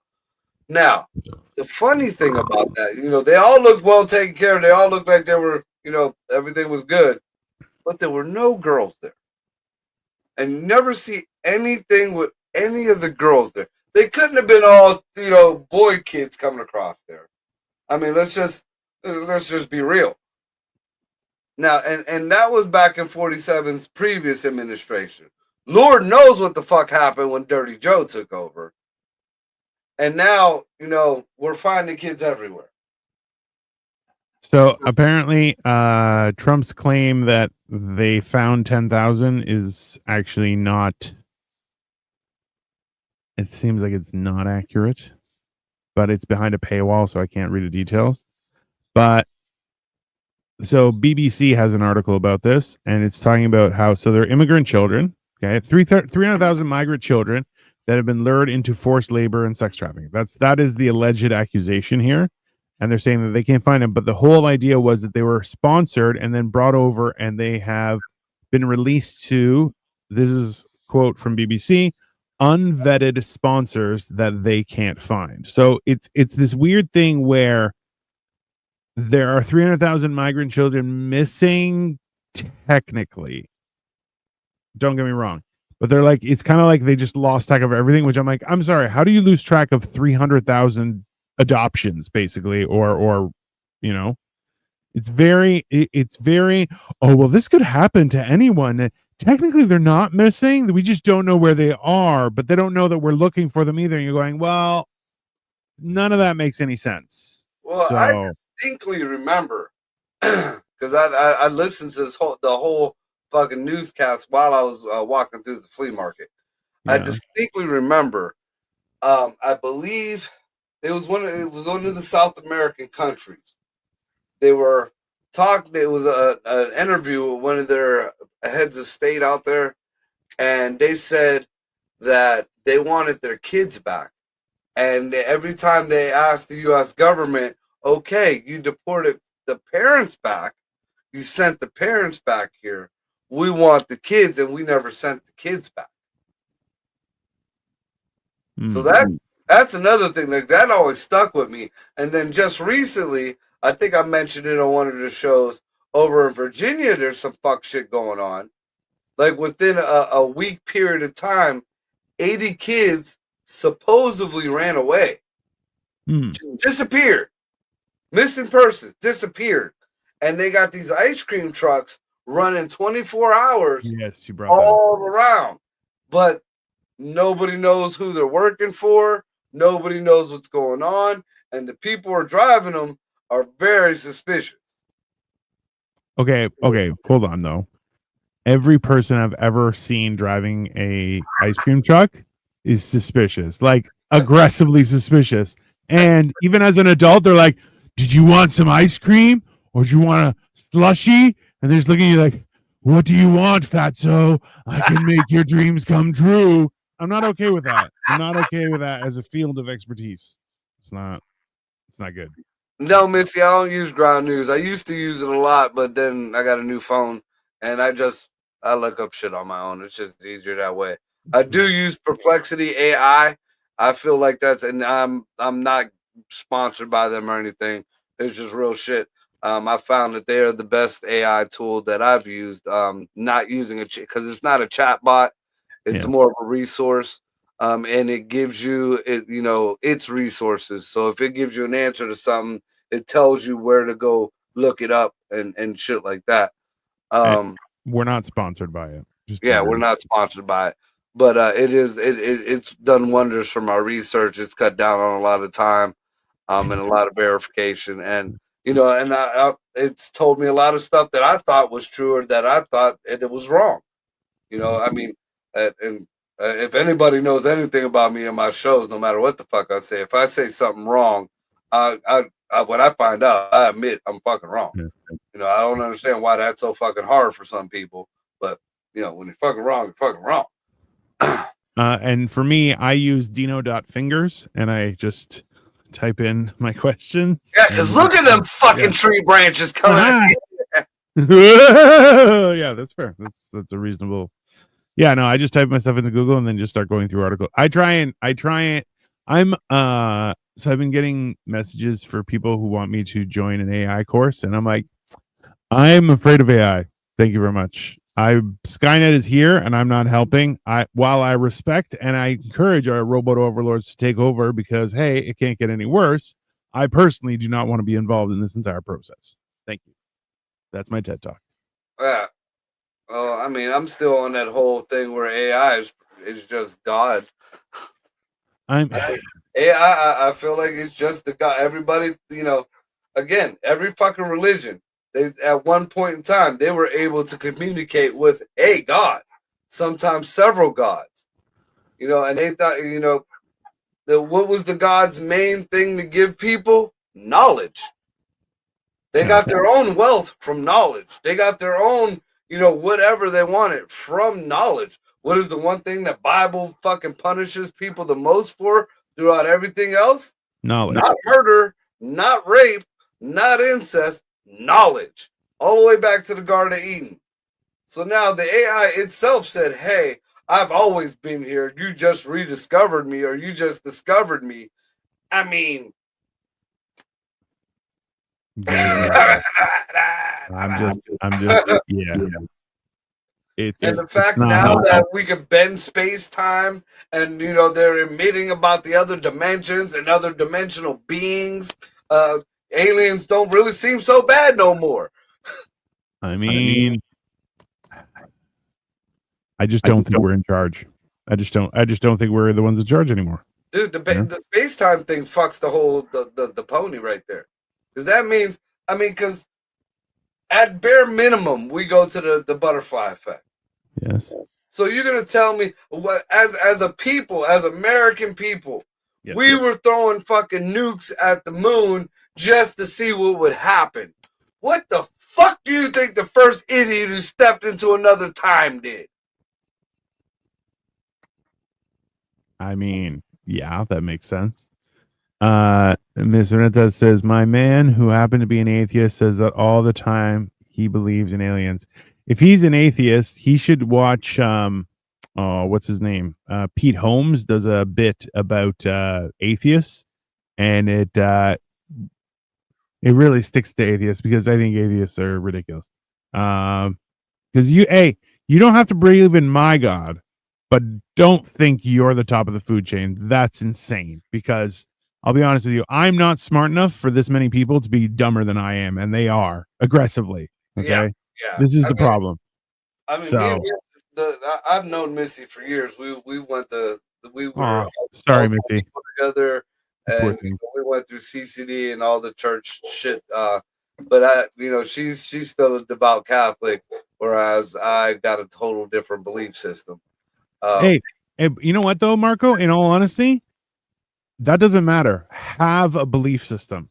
Now, the funny thing about that, they all looked well taken care of. They all looked like they were, everything was good, but there were no girls there. And you never see anything with any of the girls there. They couldn't have been all, boy kids coming across there. I mean, let's just be real. Now, and that was back in 47's previous administration. Lord knows what the fuck happened when Dirty Joe took over. And now, we're finding kids everywhere. so apparently Trump's claim that they found 10,000 is actually not. It seems like it's not accurate, but it's behind a paywall, so I can't read the details. But so BBC has an article about this, and it's talking about how they're immigrant children. Okay, 300,000 migrant children that have been lured into forced labor and sex trafficking. That is the alleged accusation here, and they're saying that they can't find them. But the whole idea was that they were sponsored and then brought over, and they have been released to. This is quote from BBC: unvetted sponsors that they can't find. So it's this weird thing where there are 300,000 migrant children missing technically. Don't get me wrong. But they're like, it's kind of like they just lost track of everything, which I'm like, I'm sorry, how do you lose track of 300,000 adoptions, basically? Or, it's very, oh, well, this could happen to anyone. Technically, they're not missing. We just don't know where they are, but they don't know that we're looking for them either. And you're going, well, none of that makes any sense. Well, So, I distinctly remember because I listened to the whole fucking newscast while I was walking through the flea market. I distinctly remember. I believe it was one of the South American countries. They were talking. It was an interview with one of their heads of state out there, and they said that they wanted their kids back. And every time they asked the U.S. government, okay, you deported the parents back, you sent the parents back here. We want the kids, and we never sent the kids back. So that's another thing that always stuck with me. And then just recently, I think I mentioned it on one of the shows over in Virginia. There's some fuck shit going on. Like within a week period of time, 80 kids supposedly ran away, disappeared, missing persons, disappeared, and they got these ice cream trucks running 24 hours yes, you brought all around, but nobody knows who they're working for. Nobody knows what's going on, and the people who are driving them are very suspicious. Okay, hold on though. Every person I've ever seen driving a ice cream truck is suspicious, like aggressively suspicious. And even as an adult, they're like, "Did you want some ice cream or do you want a slushy?" And they're just looking at you like, "What do you want, fatso? I can make your dreams come true." I'm not okay with that. I'm not okay with that as a field of expertise. It's not good. No, Missy, I don't use Ground News. I used to use it a lot, but then I got a new phone, and I look up shit on my own. It's just easier that way. I do use Perplexity AI. I feel like that's, and I'm not sponsored by them or anything. It's just real shit. I found that they are the best AI tool that I've used. Not using a because it's not a chat bot. It's Yeah. more of a resource. And it gives you its resources. So if it gives you an answer to something, it tells you where to go look it up and shit like that. We're not sponsored by it. Yeah, we're not sponsored by it, but it's done wonders for my research. It's cut down on a lot of time, and a lot of verification, and it's told me a lot of stuff that I thought was true or that I thought it was wrong. I mean, and if anybody knows anything about me and my shows, no matter what the fuck I say, if I say something wrong, when I find out, I admit I'm fucking wrong. Yeah. I don't understand why that's so fucking hard for some people, but when you're fucking wrong, you're fucking wrong. And for me, I use Dino.fingers and I just type in my questions. Yeah, because look at them fucking tree branches coming at me. Yeah, that's fair. That's a reasonable. Yeah, no, I just type my stuff into Google and then just start going through articles. I try it. So I've been getting messages for people who want me to join an AI course, and I'm like, I'm afraid of AI. Thank you very much. Skynet is here, and I'm not helping. While I respect and I encourage our robot overlords to take over because hey, it can't get any worse. I personally do not want to be involved in this entire process. Thank you. That's my TED talk. Yeah. Well, I mean, I'm still on that whole thing where AI is just God. AI, I feel like it's just the God. Everybody, again, every fucking religion, at one point in time, they were able to communicate with a God, sometimes several gods. And they thought, what was the God's main thing to give people? Knowledge. They got their own wealth from knowledge. They got their own, whatever they wanted from knowledge. What is the one thing that Bible fucking punishes people the most for throughout everything else? Knowledge. Not murder, not rape, not incest, knowledge. All the way back to the Garden of Eden. So now the AI itself said, hey, I've always been here. You just rediscovered me or you just discovered me. I mean, I'm just yeah. And the fact now that we can bend space time and they're admitting about the other dimensions and other dimensional beings, aliens don't really seem so bad no more. I mean, I just don't think we're in charge. I just don't think we're the ones in charge anymore. Dude, the space time thing fucks the whole the pony right there. Because that means, because at bare minimum, we go to the butterfly effect. Yes. So you're gonna tell me what, as a people, as American people, yes, we were throwing fucking nukes at the moon just to see what would happen. What the fuck do you think the first idiot who stepped into another time did? I mean, yeah, that makes sense. Ms. Renata says, my man who happened to be an atheist says that all the time he believes in aliens. If he's an atheist, he should watch what's his name? Pete Holmes does a bit about atheists, and it really sticks to atheists because I think atheists are ridiculous. Because you don't have to believe in my God, but don't think you're the top of the food chain. That's insane because I'll be honest with you, I'm not smart enough for this many people to be dumber than I am, and they are aggressively. Okay, yeah. This is the problem. I've known Missy for years. We went sorry, Missy, together, and we went through CCD and all the church shit. But she's still a devout Catholic, whereas I got a total different belief system. Hey, you know what though, Marco? In all honesty, that doesn't matter. Have a belief system.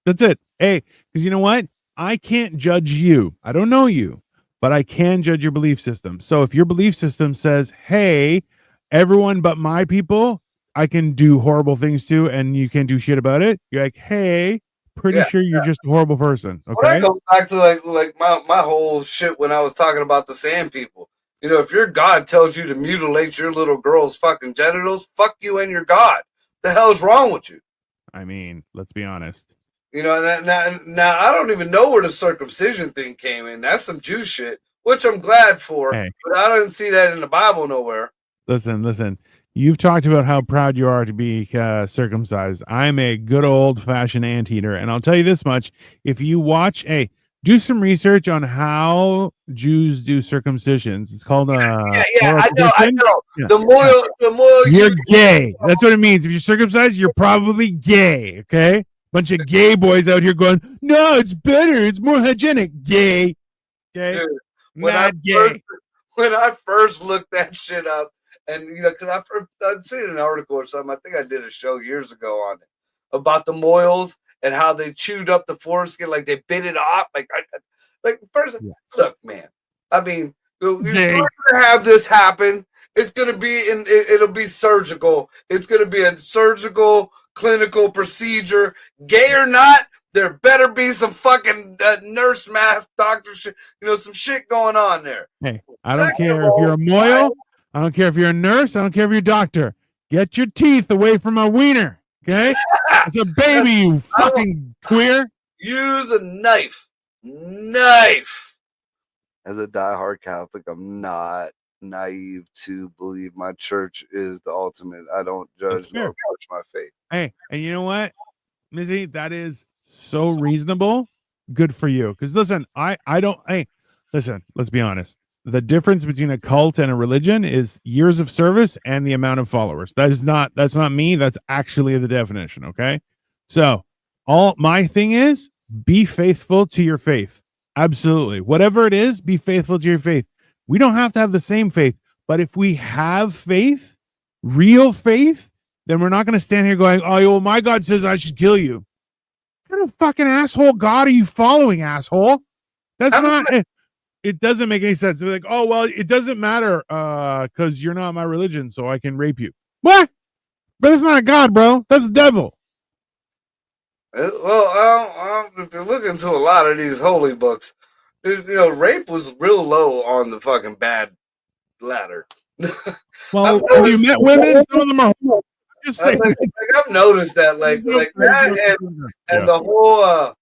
That's it. Hey, because you know what? I can't judge you. I don't know you, but I can judge your belief system. So if your belief system says, hey, everyone but my people, I can do horrible things to, and you can't do shit about it. You're like, hey, pretty sure you're just a horrible person. Well, that Okay. goes back to like my whole shit when I was talking about the sand people. You know, if your God tells you to mutilate your little girl's fucking genitals, fuck you and your God. The hell's wrong with you? I mean, let's be honest. You know, now I don't even know where the circumcision thing came in. That's some Jew shit, which I'm glad for, Hey, but I don't see that in the Bible nowhere. listen. You've talked about how proud you are to be circumcised. I'm a good old fashioned anteater, and I'll tell you this much: if you watch, hey, do some research on how Jews do circumcisions. It's called Yeah, oral I tradition. know. Yeah, The more you're gay. That's what it means. If you're circumcised, you're probably gay. Okay, bunch of gay boys out here going, no, it's better. It's more hygienic. Gay. Okay, dude, not gay. when I first looked that shit up, and you know, because I'd seen an article or something. I think I did a show years ago on it about the Moyles and how they chewed up the foreskin, like they bit it off. Like first, Yeah. look, man. I mean, you're Gay. gonna have this happen. It's gonna be it'll be surgical. It's gonna be a surgical clinical procedure, gay or not. There better be some fucking nurse mask, doctor shit, you know, some shit going on there. Hey, I don't care if you're a Moyle. I don't care if you're a nurse. I don't care if you're a doctor. Get your teeth away from my wiener. Okay? It's a baby, you fucking queer. Use a knife. Knife. As a diehard Catholic, I'm not naive to believe my church is the ultimate. I don't judge nor push my faith. Hey, and you know what, Mizzy? That is so reasonable. Good for you. Because listen, I don't. Hey, listen. Let's be honest. The difference between a cult and a religion is years of service and the amount of followers. That's not me. That's actually the definition. Okay. So all my thing is be faithful to your faith. Absolutely. Whatever it is, be faithful to your faith. We don't have to have the same faith, but if we have faith, real faith, then we're not going to stand here going, oh, well, my God says I should kill you. What kind of fucking asshole God are you following, asshole? That's not it doesn't make any sense. They're like, oh, well, it doesn't matter because you're not my religion, so I can rape you. What? But it's not God, bro. That's the devil. Well, if you look into a lot of these holy books, you know, rape was real low on the fucking bad ladder. Well, have you met women? Some of them are. Just saying. I've noticed that, like that, and the whole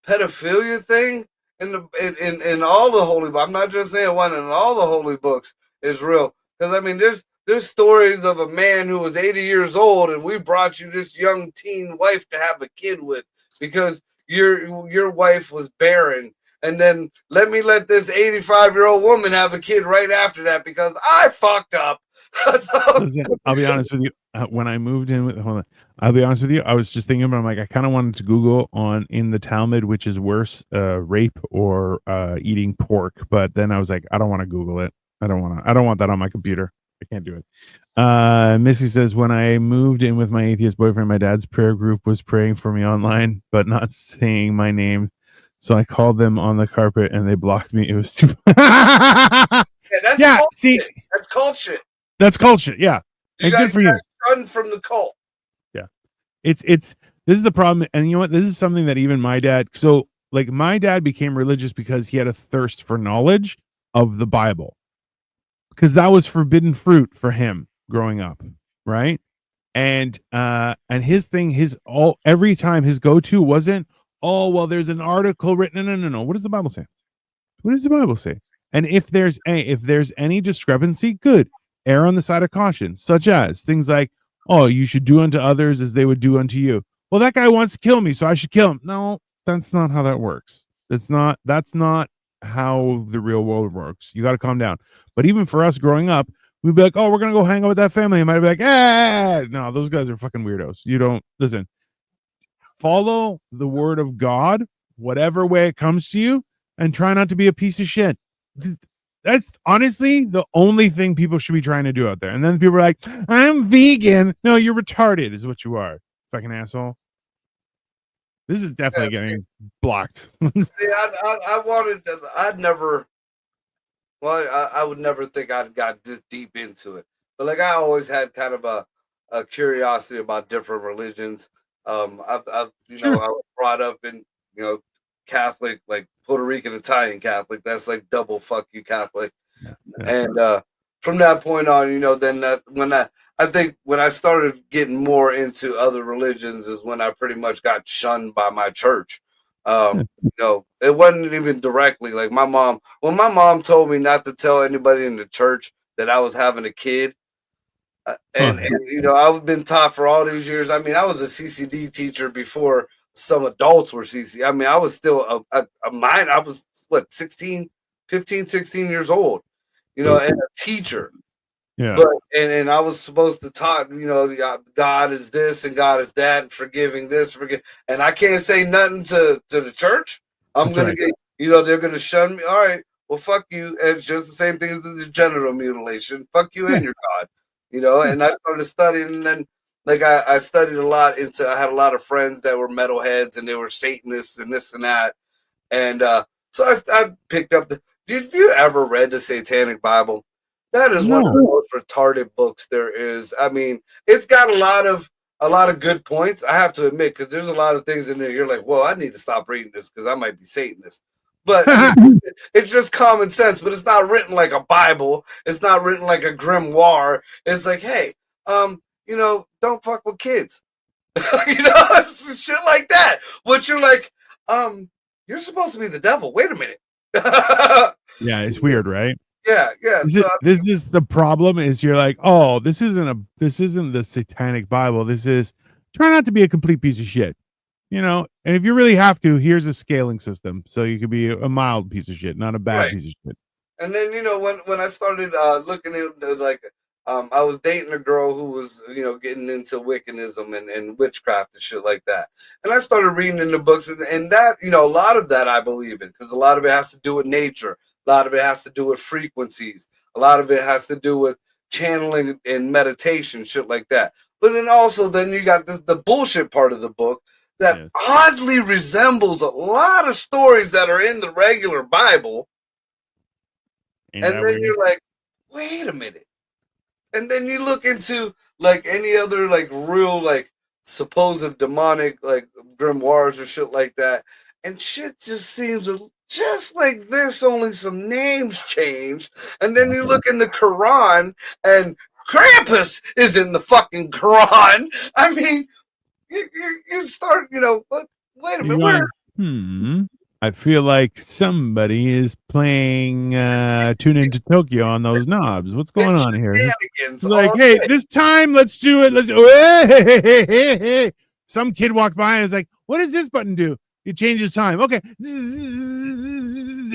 pedophilia thing in all the holy books. I'm not just saying one. In all the holy books is real, because I mean, there's stories of a man who was 80 years old, and we brought you this young teen wife to have a kid with because your wife was barren. And then let this 85-year-old woman have a kid right after that because I fucked up. Listen, I'll be honest with you. When I moved in with, hold on, I'll be honest with you. I was just thinking about. I'm like, I kind of wanted to Google on in the Talmud, which is worse, rape or eating pork. But then I was like, I don't want to Google it. I don't want that on my computer. I can't do it. Missy says, when I moved in with my atheist boyfriend, my dad's prayer group was praying for me online, but not saying my name. So I called them on the carpet and they blocked me. It was too. That's see, that's cult shit. That's cult shit. Yeah, and good for you. Run from the cult. Yeah, it's this is the problem, and you know what? This is something that even my dad. So like my dad became religious because he had a thirst for knowledge of the Bible, because that was forbidden fruit for him growing up, right? And his thing, every time his go-to wasn't, oh, well, there's an article written. No. What does the Bible say? What does the Bible say? And if there's any discrepancy, good. Err on the side of caution, such as things like, oh, you should do unto others as they would do unto you. Well, that guy wants to kill me, so I should kill him. No, that's not how that works. That's not how the real world works. You got to calm down. But even for us growing up, we'd be like, oh, we're going to go hang out with that family. And might be like, no, those guys are fucking weirdos. You don't listen. Follow the word of God, whatever way it comes to you, and try not to be a piece of shit. That's honestly the only thing people should be trying to do out there. And then people are like, I'm vegan. No, you're retarded is what you are. Fucking asshole. This is definitely getting blocked. See, I wanted to, I would never think I'd got this deep into it. But like I always had kind of a curiosity about different religions. I've Sure. I was brought up in Catholic, like Puerto Rican Italian Catholic. That's like double fuck you Catholic. Yeah. Yeah. And from that point on, then I think when I started getting more into other religions is when I pretty much got shunned by my church. It wasn't even directly like my mom. When my mom told me not to tell anybody in the church that I was having a kid, I've been taught for all these years. I mean, I was a CCD teacher before some adults were CCD. I mean, I was still a mind. I was what 16, 15, 16 years old, and a teacher. Yeah. But and I was supposed to talk, God is this and God is that, and forgiving this, and I can't say nothing to the church. I'm gonna get, they're gonna shun me. All right, well, fuck you. It's just the same thing as the genital mutilation. Fuck you and your God, And I started studying, and then like I studied a lot into. I had a lot of friends that were metalheads, and they were Satanists and this and that, and so I picked up the. Did you ever read the Satanic Bible? That is one of the most retarded books there is. I mean, it's got a lot of good points. I have to admit, because there's a lot of things in there. You're like, whoa, I need to stop reading this because I might be Satanist. But I mean, it's just common sense. But it's not written like a Bible. It's not written like a grimoire. It's like, hey, don't fuck with kids. It's shit like that. But you're like, you're supposed to be the devil. Wait a minute. Yeah, it's weird, right? Yeah. This is the problem. Is you're like, oh, this isn't the Satanic Bible. This is try not to be a complete piece of shit, And if you really have to, here's a scaling system, so you could be a mild piece of shit, not a bad piece of shit. And then when I started looking into I was dating a girl who was getting into Wiccanism and witchcraft and shit like that, and I started reading in the books and that a lot of that I believe in because a lot of it has to do with nature, a lot of it has to do with frequencies, a lot of it has to do with channeling and meditation, shit like that. But then you got the bullshit part of the book that oddly resembles a lot of stories that are in the regular Bible. And then you're like, wait a minute. And then you look into like any other like real like supposed demonic like grimoires or shit like that. And shit just seems just like this, only some names changed. And then you look in the Quran and Krampus is in the fucking Quran. I mean, you start, wait a minute. I feel like somebody is playing Tune Into Tokyo on those knobs. What's going on here? It's like, hey, this time let's do it. Hey. Some kid walked by and was like, what does this button do? It changes time. Okay.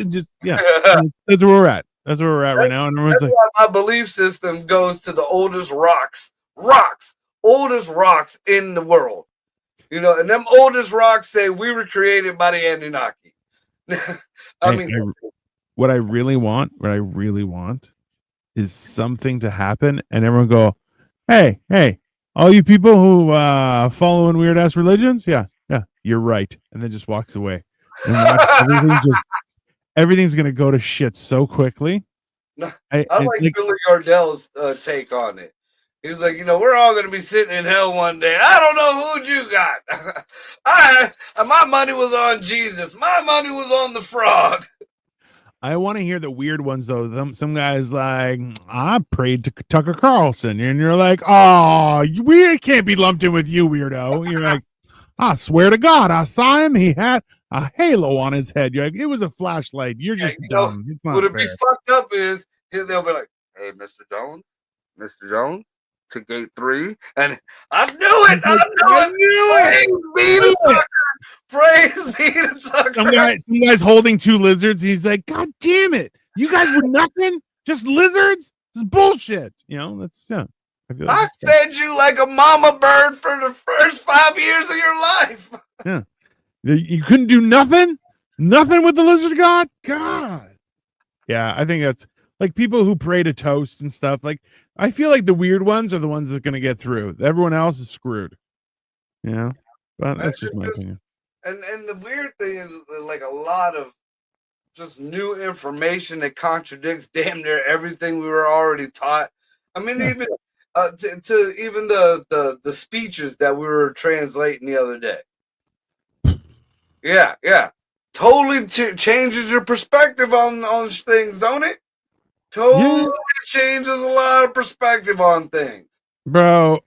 Just that's where we're at. That's where we're at right now. And everyone's like, my belief system goes to the oldest oldest rocks in the world. And them oldest rocks say we were created by the Anunnaki. What I really want is something to happen and everyone go, hey, all you people who follow in weird ass religions, yeah, you're right, and then just walks away. And everything's gonna go to shit so quickly. I like Billy Gardell's take on it. He was like, we're all going to be sitting in hell one day. I don't know who'd you got. My money was on Jesus. My money was on the frog. I want to hear the weird ones, though. Some guys like, I prayed to Tucker Carlson. And you're like, oh, we can't be lumped in with you, weirdo. You're like, I swear to God, I saw him. He had a halo on his head. You're like, it was a flashlight. You're just dumb. It's not what would fair. Be fucked up is they'll be like, hey, Mr. Jones. To gate 3, and I knew it. Praise be to Tucker. Some guys holding 2 lizards. He's like, God damn it! You guys were nothing, just lizards. This is bullshit. That's I fed you like a mama bird for the first 5 years of your life. Yeah, you couldn't do nothing with the lizard god. God. Yeah, I think that's like people who pray to toast and stuff. Like, I feel like the weird ones are the ones that are going to get through. Everyone else is screwed. But that's just my opinion. And the weird thing is, like, a lot of just new information that contradicts damn near everything we were already taught. I mean, to even the speeches that we were translating the other day. Yeah. Totally changes your perspective on things, don't it? Totally changes a lot of perspective on things. Bro,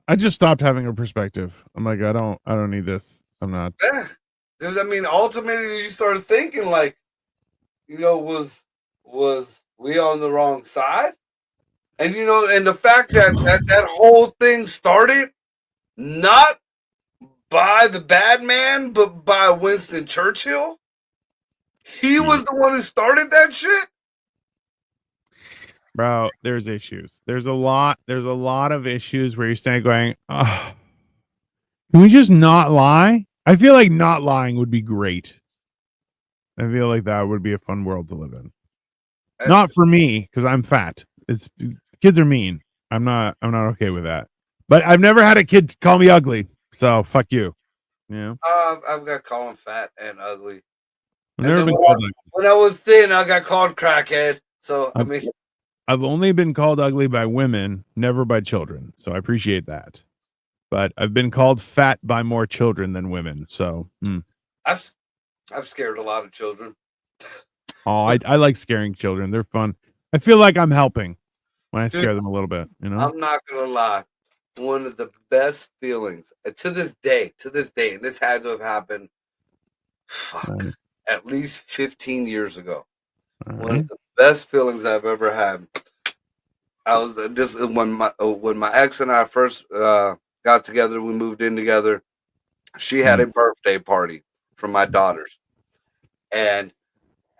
I just stopped having a perspective. I'm like, I don't need this. I'm not. Yeah. I mean, ultimately, you start thinking like, was we on the wrong side? And and the fact that whole thing started not by the bad man, but by Winston Churchill. He was the one who started that shit. Bro, there's issues. There's a lot of issues where you're standing going, oh, can we just not lie? I feel like not lying would be great. I feel like that would be a fun world to live in. Not for me, because I'm fat. Kids are mean. I'm not okay with that. But I've never had a kid call me ugly, so fuck you. Yeah. I've got called fat and ugly. I've never been called ugly. When I was thin, I got called crackhead. So I mean, I've only been called ugly by women, never by children. So I appreciate that. But I've been called fat by more children than women. So I've scared a lot of children. Oh, I like scaring children. They're fun. I feel like I'm helping when I scare them a little bit. I'm not gonna lie. One of the best feelings to this day, and this had to have happened at least 15 years ago. One of the best feelings I've ever had. I was just when my ex and I first got together, we moved in together. She had a birthday party for my daughters. And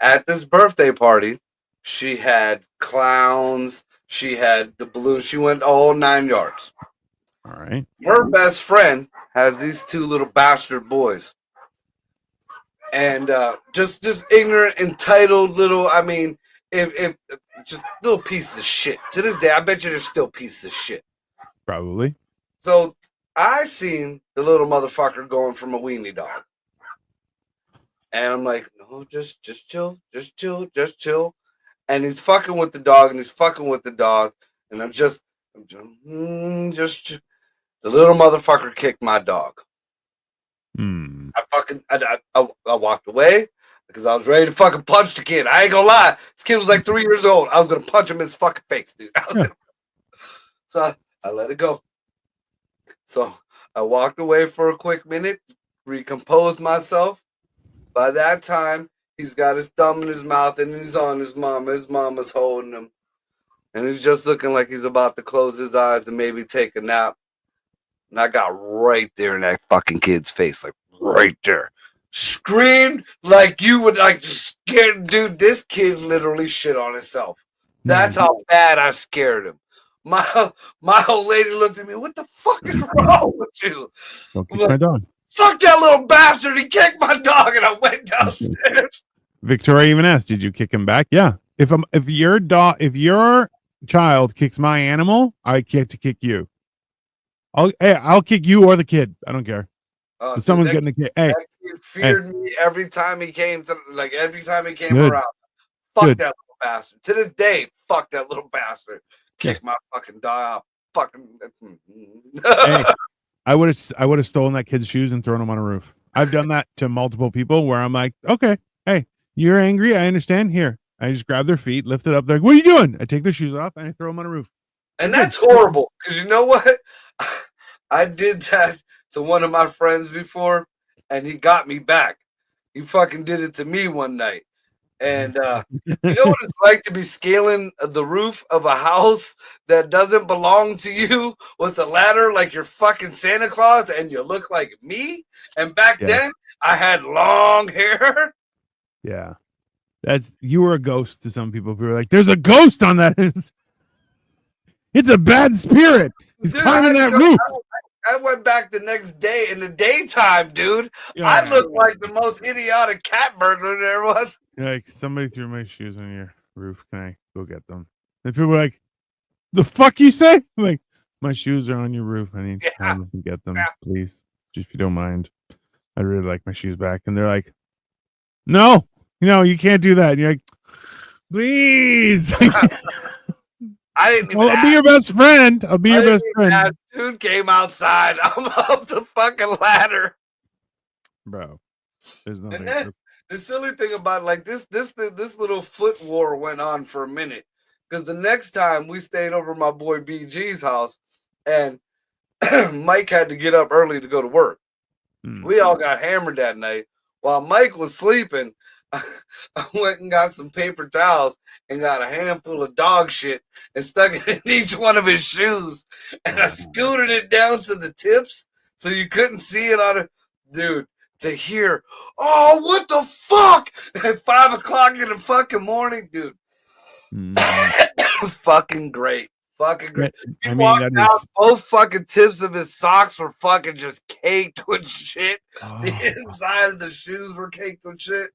at this birthday party, she had clowns, she had the balloons, she went all 9 yards. All right. Her best friend has these two little bastard boys. And just ignorant, entitled little, I mean, if just little pieces of shit. To this day, I bet you they're still pieces of shit. Probably. So I seen the little motherfucker going from a weenie dog. And I'm like, no, just chill. And he's fucking with the dog, and I'm just the little motherfucker kicked my dog. I walked away because I was ready to fucking punch the kid. I ain't gonna lie. This kid was like 3 years old. I was gonna punch him in his fucking face, dude. So I let it go. So I walked away for a quick minute, recomposed myself. By that time, he's got his thumb in his mouth and he's on his mama. His mama's holding him. And he's just looking like he's about to close his eyes and maybe take a nap. And I got right there in that fucking kid's face, like right there. Screamed like you would like just scared, dude. This kid literally shit on himself. That's how bad I scared him. My old lady looked at me. What the fuck is wrong with you? Don't kick my dog. Fuck that little bastard! He kicked my dog, and I went downstairs. Victoria even asked, "Did you kick him back?" Yeah. If your child kicks my animal, I get to kick you. I'll kick you or the kid. I don't care. If someone's getting a kick. Hey, that kid feared me every time he came around. Fuck that little bastard. To this day, fuck that little bastard. Kick my fucking dog out. Hey, I would have stolen that kid's shoes and thrown them on a roof. I've done that to multiple people where I'm like, okay, hey, you're angry. I understand. Here, I just grab their feet, lift it up. They're like, what are you doing? I take their shoes off and I throw them on a roof. And that's horrible because you know what? I did that to one of my friends before, and he got me back. He fucking did it to me one night. And you know what it's like to be scaling the roof of a house that doesn't belong to you with a ladder like you're fucking Santa Claus and you look like me? And back then, I had long hair. Yeah. You were a ghost to some people. People were like, there's a ghost on that. It's a bad spirit. He's climbing that roof. I went back the next day in the daytime, dude. Yeah. I looked like the most idiotic cat burglar there was. You're like, somebody threw my shoes on your roof. Can I go get them? And people were like, the fuck you say? I'm like, my shoes are on your roof. I need time to get them, please. Just if you don't mind. I really like my shoes back. And they're like, no, you can't do that. And you're like, please. I didn't even Well, I'll be your best friend. I'll be your best friend, Dude came outside. I'm up the fucking ladder. bro. There's And nothing. then the silly thing about like this little foot war went on for a minute. Because the next time we stayed over my boy BG's house and Mike had to get up early to go to work. We all got hammered that night. While Mike was sleeping, I went and got some paper towels and got a handful of dog shit and stuck it in each one of his shoes. And I scooted it down to the tips so you couldn't see it on it. Dude, to hear, oh, what the fuck? At 5 o'clock in the fucking morning, dude. Fucking great. Fucking great. He walked out, both fucking tips of his socks were fucking just caked with shit. The inside of the shoes were caked with shit.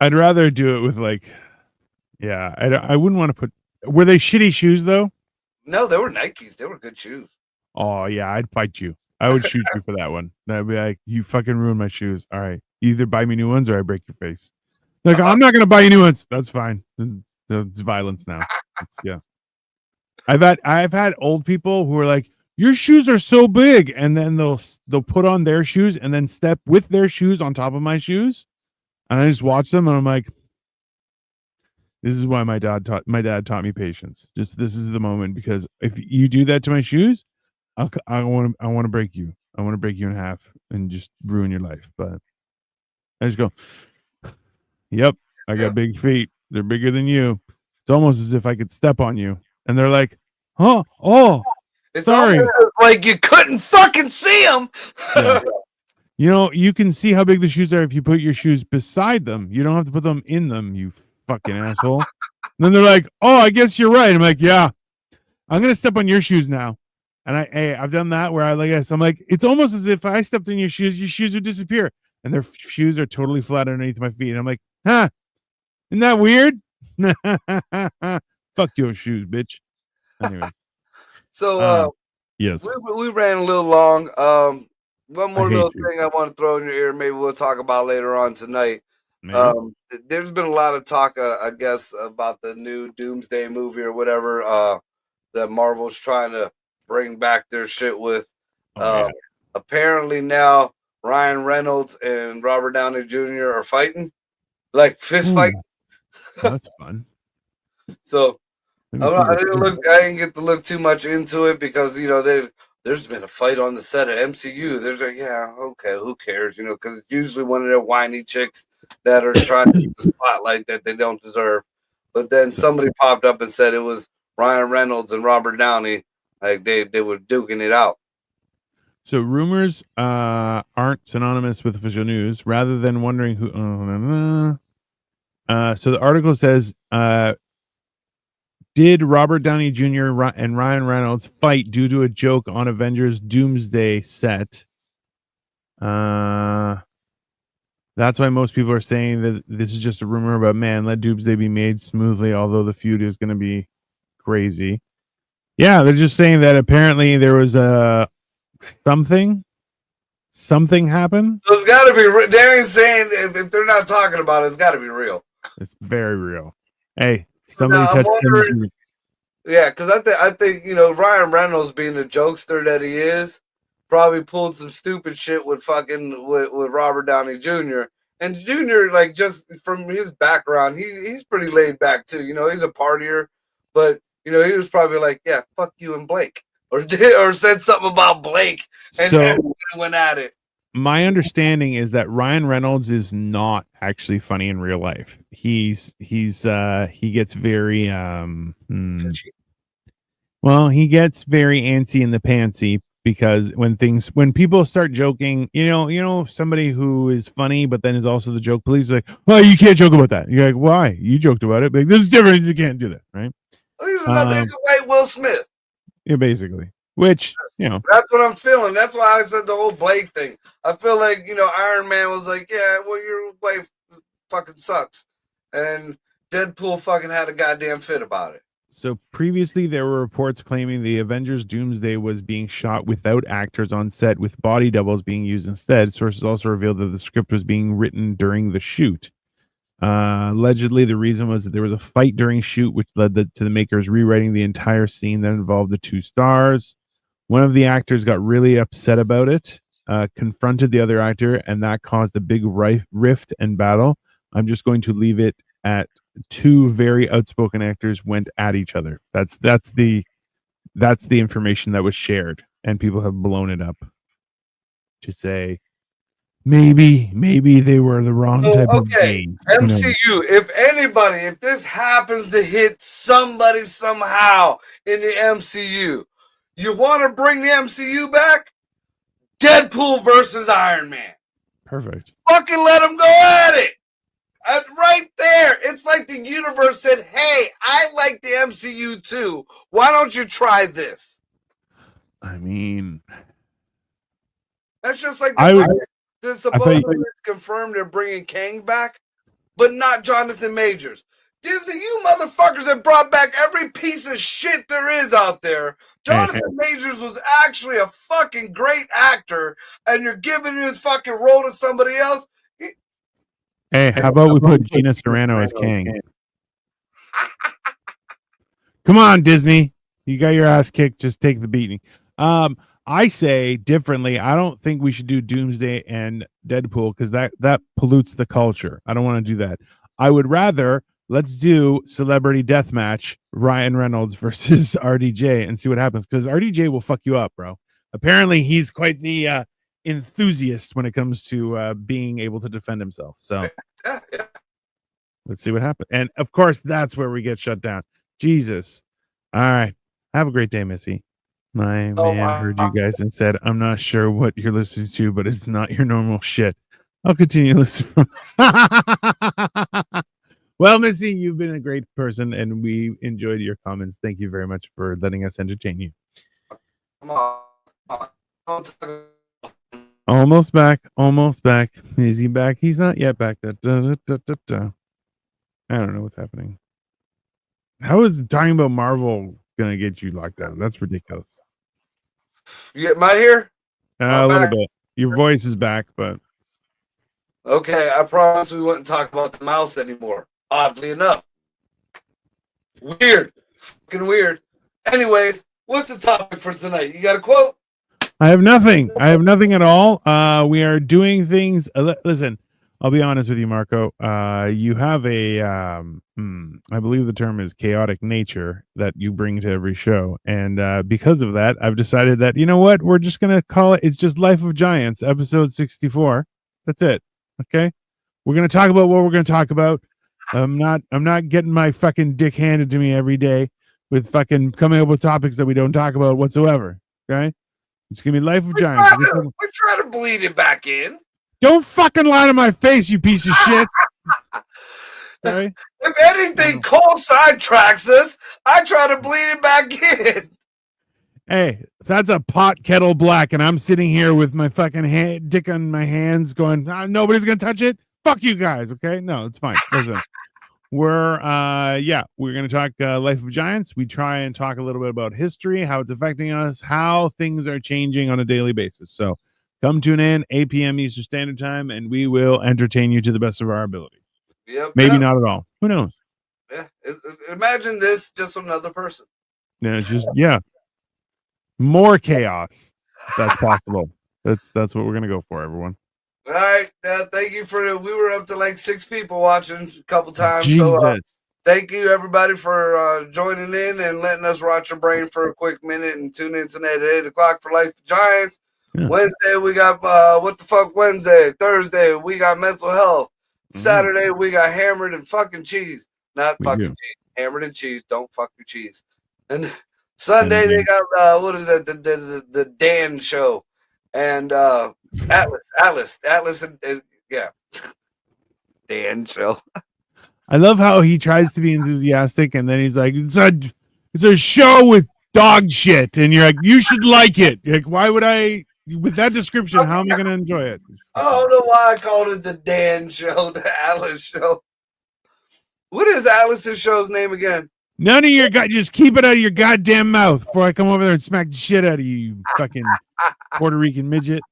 I'd rather do it with like, yeah, I wouldn't want to put. Were they shitty shoes though? No, they were Nikes. They were good shoes. Oh yeah, I'd fight you. I would shoot you for that one. I'd be like, you fucking ruined my shoes. All right, you either buy me new ones or I break your face. Like, I'm not gonna buy you new ones. That's fine. It's violence now. Yeah. I've had old people who are like, your shoes are so big, and then they'll put on their shoes and then step with their shoes on top of my shoes, and I just watch them and I'm like, this is why my dad taught me patience. Just this is the moment, because if you do that to my shoes, I want to break you. I want to break you in half and just ruin your life. But I just go, yep, I got big feet. They're bigger than you. It's almost as if I could step on you. And they're like, huh? Oh, it's sorry. Like you couldn't fucking see them. Yeah. You know, you can see how big the shoes are if you put your shoes beside them. You don't have to put them in them, you fucking asshole. And then they're like, oh, I guess you're right. I'm like, yeah, I'm going to step on your shoes now. And I've done that where I'm like, it's almost as if I stepped in your shoes would disappear. And their shoes are totally flat underneath my feet. And I'm like, huh? Isn't that weird? Fuck your shoes, bitch. Anyway. So yes. We ran a little long. One more little thing I want to throw in your ear, maybe we'll talk about later on tonight. There's been a lot of talk, I guess, about the new Doomsday movie or whatever that Marvel's trying to bring back their shit with. Apparently now Ryan Reynolds and Robert Downey Jr. are fighting, like fist fighting. That's fun. So I didn't get to look too much into it because there's been a fight on the set of MCU. There's okay, who cares? Because it's usually one of their whiny chicks that are trying to get the spotlight that they don't deserve. But then somebody popped up and said it was Ryan Reynolds and Robert Downey, like they were duking it out. So rumors aren't synonymous with official news. Rather than wondering who, so the article says, did Robert Downey Jr. and Ryan Reynolds fight due to a joke on Avengers Doomsday set? That's why most people are saying that this is just a rumor about, man, let Doomsday be made smoothly, although the feud is going to be crazy. Yeah, they're just saying that apparently there was something happened. So it's got to be. They're saying if they're not talking about it, it's got to be real. It's very real. Hey, somebody touched him. Yeah, because I think Ryan Reynolds, being the jokester that he is, probably pulled some stupid shit with Robert Downey Jr. And Jr., like, just from his background, he's pretty laid back too. He's a partier, but he was probably like, yeah, fuck you and Blake, or said something about Blake, and then went at it. My understanding is that Ryan Reynolds is not actually funny in real life. He gets very he gets very antsy in the pantsy, because when people start joking, somebody who is funny but then is also the joke police, like, well, you can't joke about that. You're like, why? You joked about it. Like, this is different. You can't do that, right? He's a white Will Smith. Yeah, basically. Which, that's what I'm feeling. That's why I said the whole Blake thing. I feel like, Iron Man was like, yeah, well, your wife fucking sucks. And Deadpool fucking had a goddamn fit about it. So previously there were reports claiming the Avengers Doomsday was being shot without actors on set, with body doubles being used instead. Sources also revealed that the script was being written during the shoot. Allegedly, the reason was that there was a fight during shoot, which led to the makers rewriting the entire scene that involved the two stars. One of the actors got really upset about it, confronted the other actor, and that caused a big rift and battle. I'm just going to leave it at two very outspoken actors went at each other. That's the information that was shared, and people have blown it up to say maybe they were the wrong So, type of okay, game. MCU, if this happens to hit somebody somehow in the MCU, you want to bring the MCU back? Deadpool versus Iron Man. Perfect. Fucking let them go at it. Right there. It's like the universe said, hey, I like the MCU too. Why don't you try this? I mean, that's just like supposedly it's confirmed they're bringing Kang back, but not Jonathan Majors. Disney, you motherfuckers have brought back every piece of shit there is out there. Jonathan Majors was actually a fucking great actor, and you're giving his fucking role to somebody else. Hey, how about we put Gina Carano as Kang? Come on, Disney. You got your ass kicked. Just take the beating. I say differently. I don't think we should do Doomsday and Deadpool because that pollutes the culture. I don't want to do that. I would rather let's do Celebrity Deathmatch, Ryan Reynolds versus RDJ, and see what happens because RDJ will fuck you up, bro. Apparently, he's quite the enthusiast when it comes to being able to defend himself. So let's see what happens. And of course, that's where we get shut down. Jesus. All right. Have a great day, Missy. My man heard you guys and said, I'm not sure what you're listening to, but it's not your normal shit. I'll continue listening. Well, Missy, you've been a great person, and we enjoyed your comments. Thank you very much for letting us entertain you. Almost back. Is he back? He's not yet back. I don't know what's happening. How is talking about Marvel gonna get you locked down? That's ridiculous. You get my here? A little bit. Your voice is back, but okay. I promise we wouldn't talk about the mouse anymore. Oddly enough, weird, fucking weird. Anyways, what's the topic for tonight? You got a quote? I have nothing. I have nothing at all. We are doing things. Listen, I'll be honest with you, Marco. You have a, I believe the term is chaotic nature that you bring to every show. And because of that, I've decided that, you know what? We're just going to call it, it's just Life of Giants, episode 64. That's it. Okay. We're going to talk about what we're going to talk about. I'm not getting my fucking dick handed to me every day with fucking coming up with topics that we don't talk about whatsoever. Okay. It's going to be Life of Giants. We're trying to bleed it back in. Don't fucking lie to my face, you piece of shit. Okay? If anything, Cole sidetracks us. I try to bleed it back in. Hey, that's a pot kettle black, and I'm sitting here with my fucking dick on my hands going, nobody's going to touch it? Fuck you guys, okay? No, it's fine. Listen, we're going to talk Life of Giants. We try and talk a little bit about history, how it's affecting us, how things are changing on a daily basis. So come tune in, 8 p.m. Eastern Standard Time, and we will entertain you to the best of our ability. Yep. Maybe not at all. Who knows? Yeah. Imagine this just another person. Yeah, it's just more chaos. If that's possible. That's what we're gonna go for, everyone. All right. Thank you we were up to like 6 people watching a couple times. Jesus. So thank you everybody for joining in and letting us rot your brain for a quick minute and tune in tonight at 8 o'clock for Life of Giants. Yeah. Wednesday we got What the Fuck Wednesday. Thursday we got Mental Health. Saturday we got Hammered and Fucking Cheese. Not fucking cheese. Hammered and Cheese. Don't fuck your cheese. And Sunday they got what is that? The Dan show. And Atlas and yeah. Dan show. I love how he tries to be enthusiastic and then he's like, it's a show with dog shit, and you're like, you should like it. Like, why would I? With that description, how am I going to enjoy it? I don't know why I called it the Dan show, the Atlas show. What is Atlas's show's name again? None of your just keep it out of your goddamn mouth before I come over there and smack the shit out of you fucking Puerto Rican midget.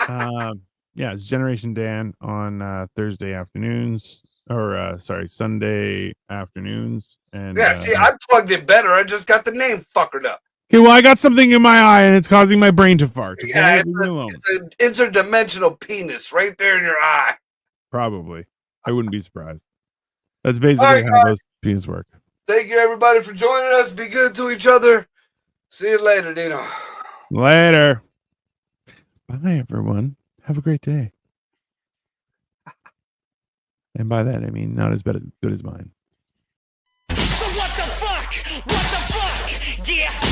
Yeah, it's Generation Dan on Thursday afternoons. Sunday afternoons. And Yeah, see, I plugged it better. I just got the name fuckered up. okay, well, I got something in my eye and it's causing my brain to fart. Okay, Yeah, leave me alone. it's an interdimensional penis right there in your eye. Probably, I wouldn't be surprised. That's basically how those penis work. Thank you, everybody, for joining us. Be good to each other. See you later, Dino. Later. Bye, everyone. Have a great day. And by that, I mean not as good as mine. So what the fuck? What the fuck? Yeah.